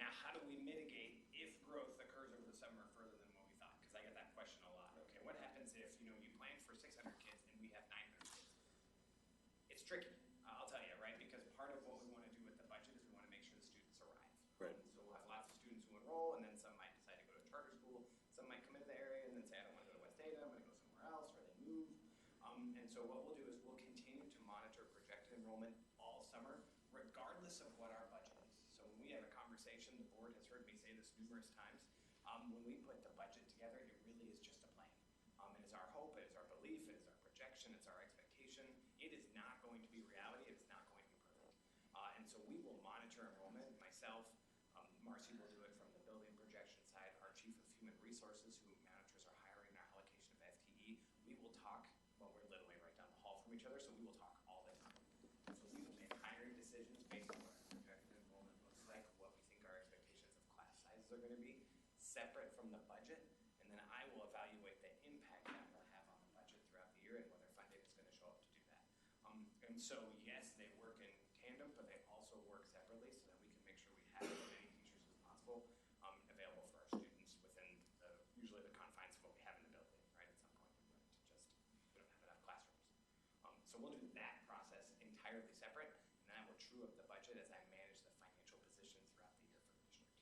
Now, how do we mitigate if growth occurs over the summer further than what we thought? Because I get that question a lot. Okay, what happens if, you planned for 600 kids and we have 900 kids? It's tricky, I'll tell you, right? Because part of what we want to do with the budget is we want to make sure the students arrive. Right. So we'll have lots of students who enroll, and then some might decide to go to a charter school. Some might come into the area and then say, I don't want to go to West Ada, I'm going to go somewhere else, or they move. And so what we'll do is we'll continue to monitor projected enrollment all summer, regardless of what our budget is. So when we have a conversation, the board has heard me say this numerous times, when we put the budget together, it really is just a plan. It is our hope, it is our belief, it is our projection, it's our expectation. It is not going to be reality, it is not going to be perfect. And so we will monitor enrollment. Myself, Marcy will do resources who managers are hiring our allocation of FTE, we will talk, well, we're literally right down the hall from each other, so we will talk all the time. So we will make hiring decisions based on what our projected enrollment looks like, what we think our expectations of class sizes are gonna be, separate from the budget, and then I will evaluate the impact that will have on the budget throughout the year and whether funding is gonna show up to do that. And so, yes, they work in tandem, but they also work separately so that we can make sure we have as many teachers as possible available for our students within usually the confines of what we have in the building, right? At some point, we don't have enough classrooms. So we'll do that process entirely separate, and then I will true up the budget as I manage the financial position throughout the year for the district.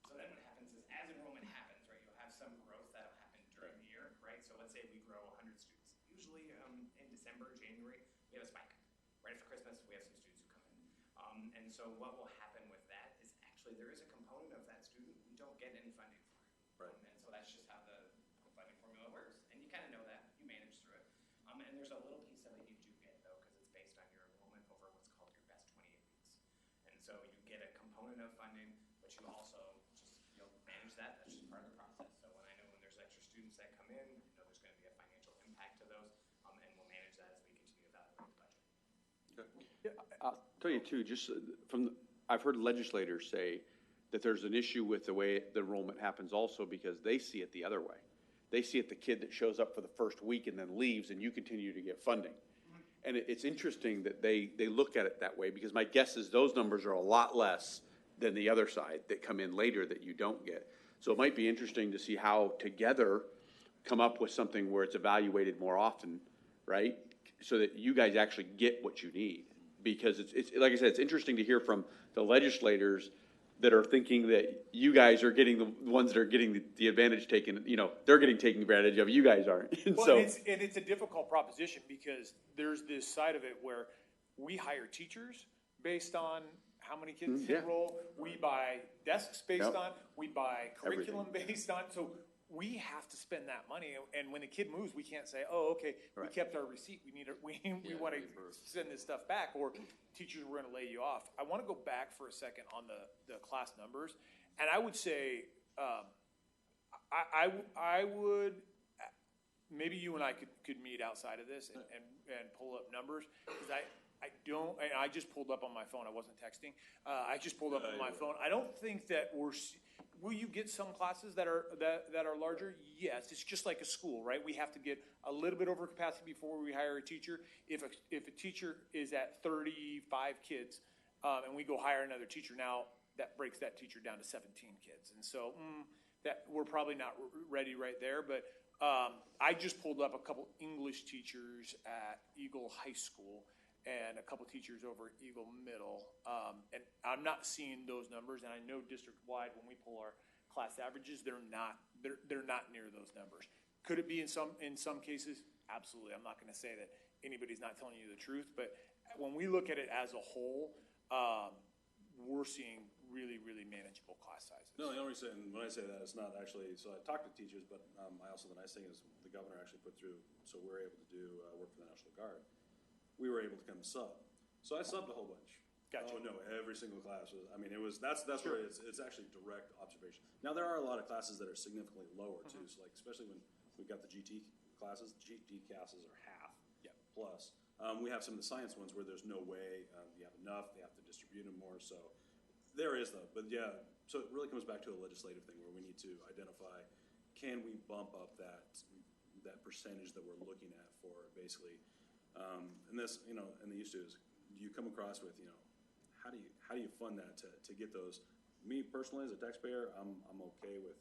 So then what happens is, as enrollment happens, right, you'll have some growth that'll happen during the year, right? So let's say we grow 100 students. Usually in December, January, we have a spike. Right after Christmas, we have some students who come in. And so what will happen with that is actually there is a component of that student we don't get any funding for. Right. And so that's just how the funding formula works. And you kind of know that. You manage through it. And there's a little piece of it you do get, though, because it's based on your enrollment over what's called your best 28 weeks. And so you get a component of funding, but you also you'll manage that. That's just part of the process. So when I know when there's extra students that come in, I know there's going to be a financial impact to those, and we'll manage that as we continue to evaluate the budget. I'll tell you too, just I've heard legislators say that there's an issue with the way the enrollment happens also because they see it the other way. They see it the kid that shows up for the first week and then leaves and you continue to get funding. And it's interesting that they look at it that way because my guess is those numbers are a lot less than the other side that come in later that you don't get. So it might be interesting to see how together come up with something where it's evaluated more often, right? So that you guys actually get what you need. Because it's like I said, it's interesting to hear from the legislators that are thinking that you guys are getting the ones that are getting the advantage taken, they're getting taken advantage of, you guys aren't. And Well, so, and it's a difficult proposition because there's this side of it where we hire teachers based on how many kids yeah. enroll. We buy desks based Yep. on, we buy Everything. curriculum based on, so we have to spend that money. And when the kid moves, we can't say, oh, okay, we Right. kept our receipt. We want to send this stuff back, or teachers, we're going to lay you off. I want to go back for a second on the class numbers. And I would say, I would, maybe you and I could meet outside of this and pull up numbers, because I just pulled up on my phone, I wasn't texting, I just pulled up on my phone, I don't think that will you get some classes that are larger? Yes, it's just like a school, right? We have to get a little bit over capacity before we hire a teacher. If a teacher is at 35 kids, and we go hire another teacher, now that breaks that teacher down to 17 kids, and so, that, we're probably not ready right there, but I just pulled up a couple English teachers at Eagle High School and a couple teachers over at Eagle Middle, and I'm not seeing those numbers, and I know district-wide, when we pull our class averages, they're not near those numbers. Could it be in some cases? Absolutely. I'm not gonna say that anybody's not telling you the truth, but when we look at it as a whole, we're seeing really, really manageable class sizes. No, the only reason, when I say that, it's not actually, so I talked to teachers, but I also, the nice thing is the governor actually put through, so we're able to do work for the National Guard. We were able to come sub. So I subbed a whole bunch. Gotcha. Oh, no, every single class was, that's where it's actually direct observation. Now, there are a lot of classes that are significantly lower too, so like, especially when we've got the GT classes are half plus. We have some of the science ones where there's no way, you have enough, they have to distribute them more, so there is though, but yeah, so it really comes back to a legislative thing where we need to identify, can we bump up that percentage that we're looking at for basically, and this, and the used to is, do you come across with, how do you fund that to get those? Me personally, as a taxpayer, I'm okay with,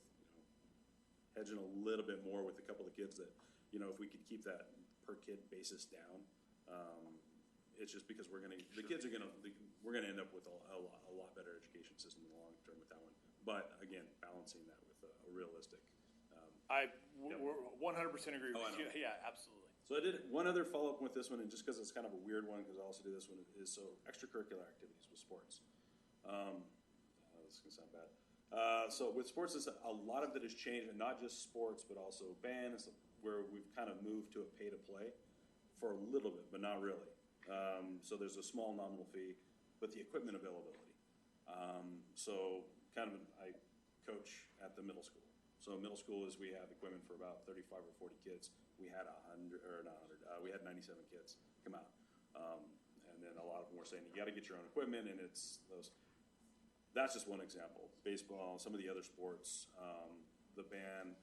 hedging a little bit more with a couple of kids that, if we could keep that per kid basis down, it's just because we're gonna end up with a lot better education system in the long term with that one. But again, balancing that with a realistic. We're 100% agree with you. Yeah, absolutely. So I did one other follow-up with this one, and just because it's kind of a weird one, because I also do this one, is so extracurricular activities with sports. This is going to sound bad. So with sports, a lot of it has changed, and not just sports, but also band, where we've kind of moved to a pay-to-play for a little bit, but not really. So there's a small nominal fee, but the equipment availability. So kind of, I coach at the middle school. So middle school is we have equipment for about 35 or 40 kids. We had 100, or not 100, we had 97 kids come out. And then a lot of them were saying, you gotta get your own equipment, and it's those, that's just one example. Baseball, some of the other sports, the band.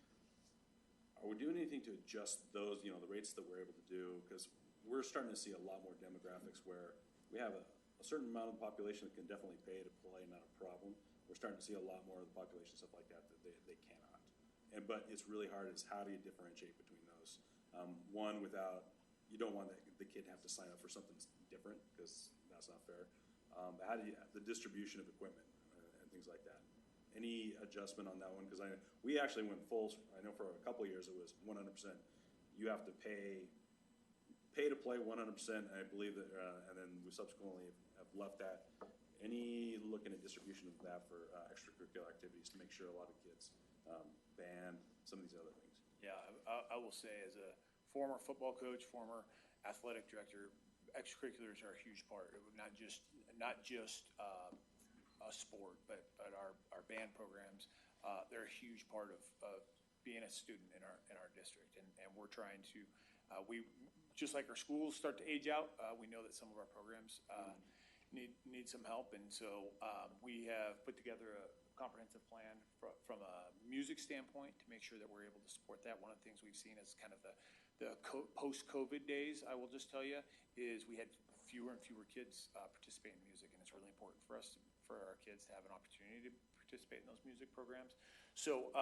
Are we doing anything to adjust those, the rates that we're able to do? Because we're starting to see a lot more demographics where we have a certain amount of the population that can definitely pay to play, not a problem. We're starting to see a lot more of the population, stuff like that they cannot. But it's really hard is how do you differentiate between those? One, you don't want the kid to have to sign up for something different, because that's not fair. How do you, the distribution of equipment and things like that? Any adjustment on that one? Because we actually went full, I know for a couple of years it was 100%. You have to pay to play 100%, and I believe that, and then we subsequently have left that. Any looking at distribution of that for extracurricular activities to make sure a lot of kids, band, some of these other things? Yeah, I will say, as a former football coach, former athletic director, extracurriculars are a huge part. It would not just a sport, but our band programs, they're a huge part of being a student in our district. And we're trying to, just like our schools start to age out, we know that some of our programs need some help. And so we have put together a comprehensive plan from a music standpoint to make sure that we're able to support that. One of the things we've seen is kind of the post-COVID days, I will just tell you, is we had fewer and fewer kids participate in music, and it's really important for our kids to have an opportunity to participate in those music programs. So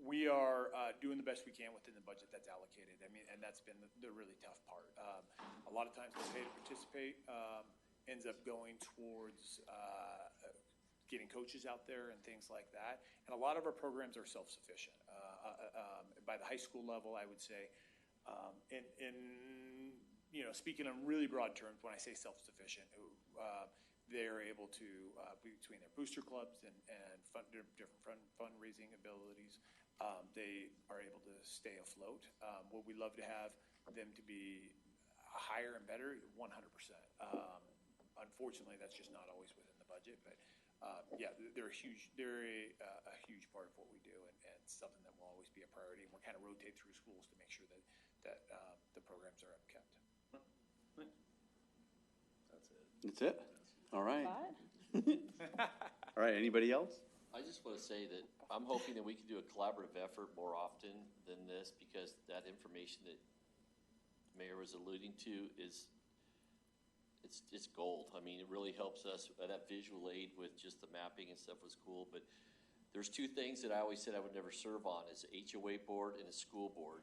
we are doing the best we can within the budget that's allocated. I mean, and that's been the really tough part. A lot of times the pay to participate ends up going towards getting coaches out there and things like that. And a lot of our programs are self-sufficient. By the high school level, I would say, speaking in really broad terms, when I say self-sufficient, they're able to, between their booster clubs and different fundraising abilities, they are able to stay afloat. Would we love to have them to be higher and better? 100%. Unfortunately, that's just not always within the budget, but yeah, they're a huge part of what we do, and something that will always be a priority. And we're kind of rotate through schools to make sure that the programs are upkept. That's it? All right. All right, anybody else? I just want to say that I'm hoping that we can do a collaborative effort more often than this, because that information that the Mayor was alluding to is, it's gold. I mean, it really helps us. That visual aid with just the mapping and stuff was cool, but there's two things that I always said I would never serve on, is a HOA board and a school board,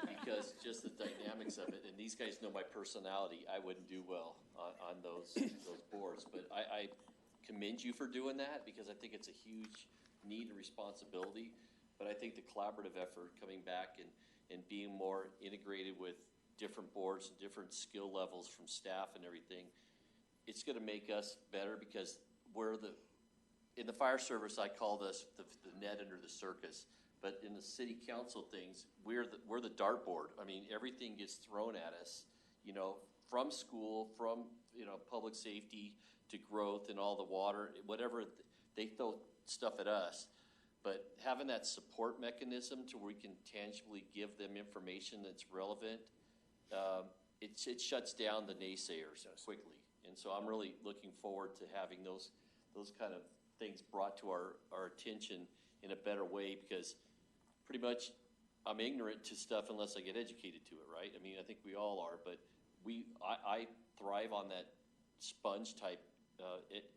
because just the dynamics of it. And these guys know my personality. I wouldn't do well on those boards, but I commend you for doing that, because I think it's a huge need and responsibility. But I think the collaborative effort coming back and being more integrated with different boards and different skill levels from staff and everything, it's going to make us better, because in the fire service, I call this the net under the circus. But in the city council things, we're the dartboard. I mean, everything gets thrown at us, from school, from public safety to growth and all the water, whatever, they throw stuff at us. But having that support mechanism to where we can tangibly give them information that's relevant, it shuts down the naysayers quickly. And so I'm really looking forward to having those kind of things brought to our attention in a better way, because pretty much I'm ignorant to stuff unless I get educated to it, right? I mean, I think we all are, but I thrive on that sponge type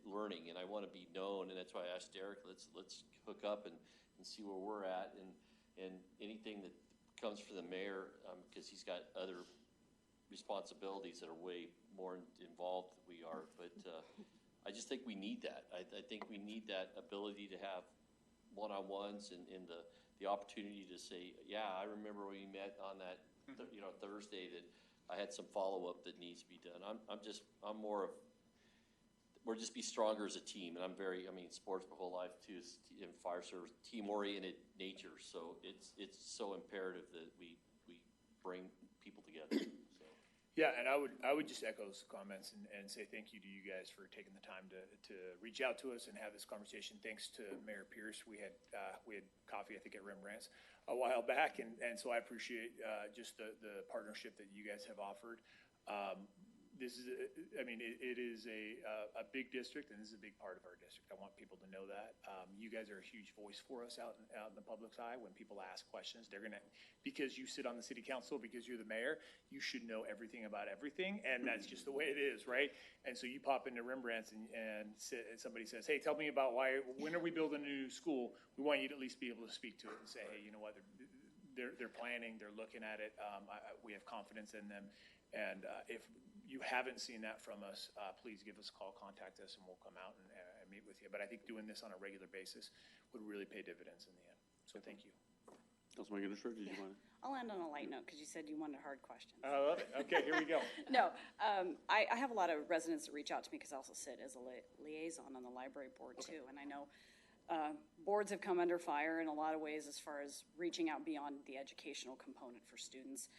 learning, and I want to be known, and that's why I asked Derek, let's hook up and see where we're at, and anything that comes from the mayor, because he's got other responsibilities that are way more involved than we are, but I just think we need that. I think we need that ability to have one-on-ones and the opportunity to say, yeah, I remember when we met on that Thursday, that I had some follow-up that needs to be done. I'm more of, we're just be stronger as a team, and sports my whole life too, in fire service, team-oriented nature, so it's so imperative that we bring people together. So. Yeah, and I would just echo those comments and say thank you to you guys for taking the time to reach out to us and have this conversation. Thanks to Mayor Pierce, we had coffee, I think, at Rembrandt's a while back, and so I appreciate just the partnership that you guys have offered. This is, it is a big district, and this is a big part of our district. I want people to know that. You guys are a huge voice for us out in the public's eye. When people ask questions, they're gonna, because you sit on the city council, because you're the mayor, you should know everything about everything, and that's just the way it is, right? And so you pop into Rembrandt's and somebody says, hey, tell me about when are we building a new school? We want you to at least be able to speak to it and say, hey, you know what, they're planning, they're looking at it, we have confidence in them. And if you haven't seen that from us, please give us a call, contact us, and we'll come out and meet with you. But I think doing this on a regular basis would really pay dividends in the end. So thank you. Councilman Kindersley, did you want to? I'll end on a light note because you said you wanted hard questions. I love it. Okay, here we go. No, I have a lot of residents that reach out to me because I also sit as a liaison on the library board too. And I know boards have come under fire in a lot of ways as far as reaching out beyond the educational component for students.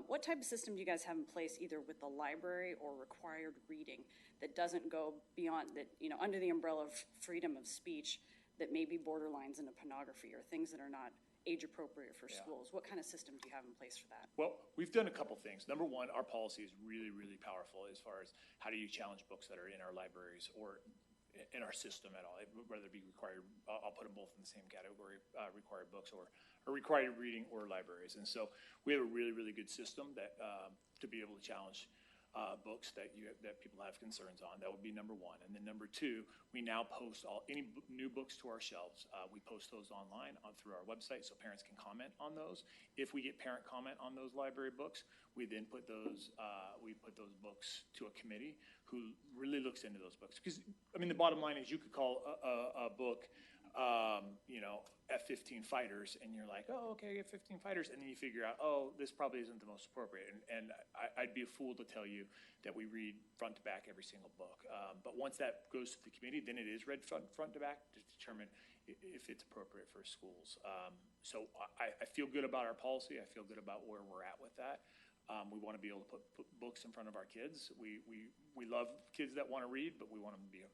What type of system do you guys have in place, either with the library or required reading, that doesn't go beyond that, under the umbrella of freedom of speech, that may be borderlines into pornography or things that are not age appropriate for schools? What kind of system do you have in place for that? Well, we've done a couple things. Number one, our policy is really, really powerful as far as how do you challenge books that are in our libraries or in our system at all, whether it be required, I'll put them both in the same category, required books or required reading or libraries. And so we have a really, really good system that to be able to challenge books that people have concerns on. That would be number one. And then number two, we now post any new books to our shelves. We post those online through our website so parents can comment on those. If we get parent comment on those library books, we then put those books to a committee who really looks into those books. Because the bottom line is you could call a book F-15 fighters, and you're like, oh, okay, F-15 fighters, and then you figure out, oh, this probably isn't the most appropriate. And I'd be a fool to tell you that we read front to back every single book. But once that goes to the committee, then it is read front to back to determine if it's appropriate for schools. So I feel good about our policy. I feel good about where we're at with that. We want to be able to put books in front of our kids. We love kids that want to read, but we want them to be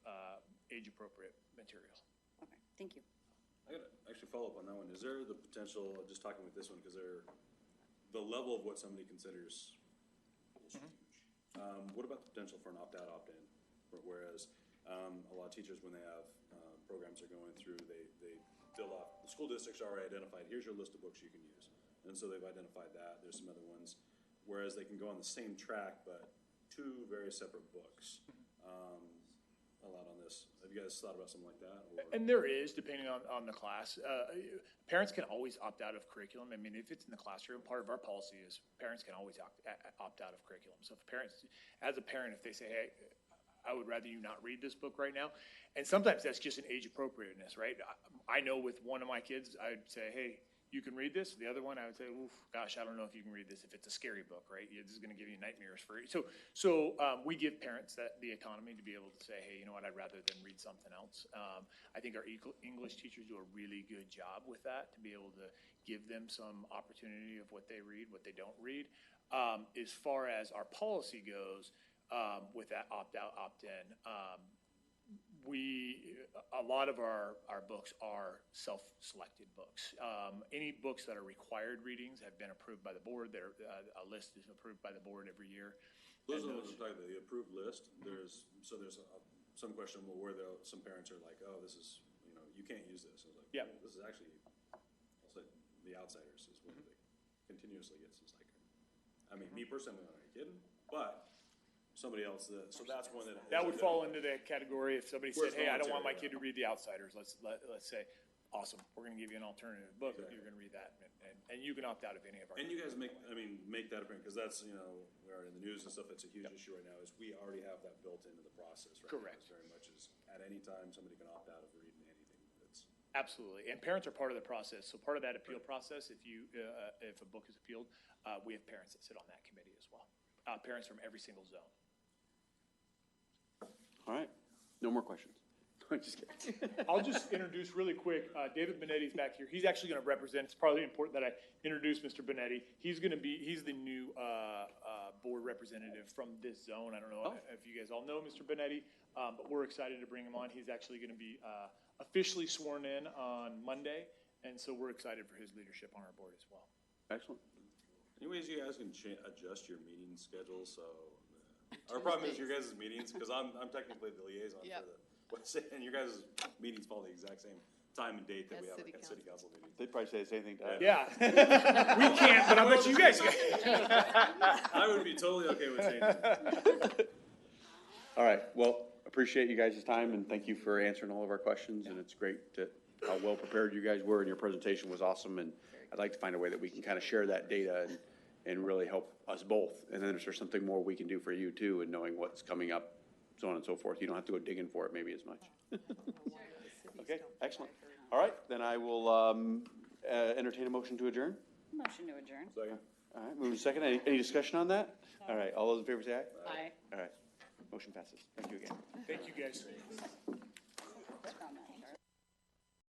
age-appropriate material. Okay, thank you. I gotta actually follow up on that one. Is there the potential, just talking with this one, because the level of what somebody considers is huge. What about the potential for an opt-out, opt-in? Whereas a lot of teachers, when they have programs they're going through, they fill off, the school district's already identified, here's your list of books you can use. And so they've identified that. There's some other ones. Whereas they can go on the same track, but two very separate books. A lot on this. Have you guys thought about something like that? Or? And there is, depending on the class. Parents can always opt out of curriculum. If it's in the classroom, part of our policy is parents can always opt out of curriculum. So if as a parent, if they say, hey, I would rather you not read this book right now, and sometimes that's just an age appropriateness, right? I know with one of my kids, I'd say, hey, you can read this. The other one, I would say, oof, gosh, I don't know if you can read this if it's a scary book, right? This is going to give you nightmares for you. So we give parents the autonomy to be able to say, hey, you know what, I'd rather than read something else. I think our English teachers do a really good job with that, to be able to give them some opportunity of what they read, what they don't read. As far as our policy goes, with that opt-out, opt-in, a lot of our books are self-selected books. Any books that are required readings have been approved by the board. A list is approved by the board every year. Those are the ones I'm talking about, the approved list. There's some question where some parents are like, oh, this is, you can't use this. I was like, yeah, this is actually, I'll say, The Outsiders is one that continuously gets this. Like, me personally, I'm not kidding, but somebody else, so that's one that would fall into that category. If somebody said, hey, I don't want my kid to read The Outsiders, let's say, awesome, we're going to give you an alternative book. Exactly. You're going to read that, and you can opt out of any of our. And you guys make that apparent, because that's, we are in the news and stuff. It's a huge issue right now. Is we already have that built into the process, right? Correct. Very much as at any time somebody can opt out of reading anything. That's absolutely, and parents are part of the process. So part of that appeal process, if a book is appealed, we have parents that sit on that committee as well. Parents from every single zone. All right, no more questions. I'm just kidding. I'll just introduce really quick, David Benetti's back here. He's actually gonna represent, it's probably important that I introduce Mr. Benetti. He's the new, board representative from this zone. I don't know if you guys all know Mr. Benetti, but we're excited to bring him on. He's actually gonna be, officially sworn in on Monday, and so we're excited for his leadership on our board as well. Excellent. Any ways you guys can adjust your meeting schedule, so, our problem is your guys' meetings, because I'm technically the liaison for the West End, and your guys' meetings follow the exact same time and date that we have like at city council meetings. They'd probably say the same thing to us. Yeah. We can't, but I bet you guys can. I would be totally okay with saying that. All right, well, appreciate you guys' time, and thank you for answering all of our questions, and it's great how well prepared you guys were, and your presentation was awesome, and I'd like to find a way that we can kind of share that data and really help us both. And then if there's something more we can do for you too, and knowing what's coming up, so on and so forth, you don't have to go digging for it maybe as much. Okay, excellent. All right, then I will entertain a motion to adjourn. Motion to adjourn. Second. All right, moving second. Any discussion on that? All right, all those in favor say aye. Aye. All right, motion passes. Thank you again. Thank you, guys.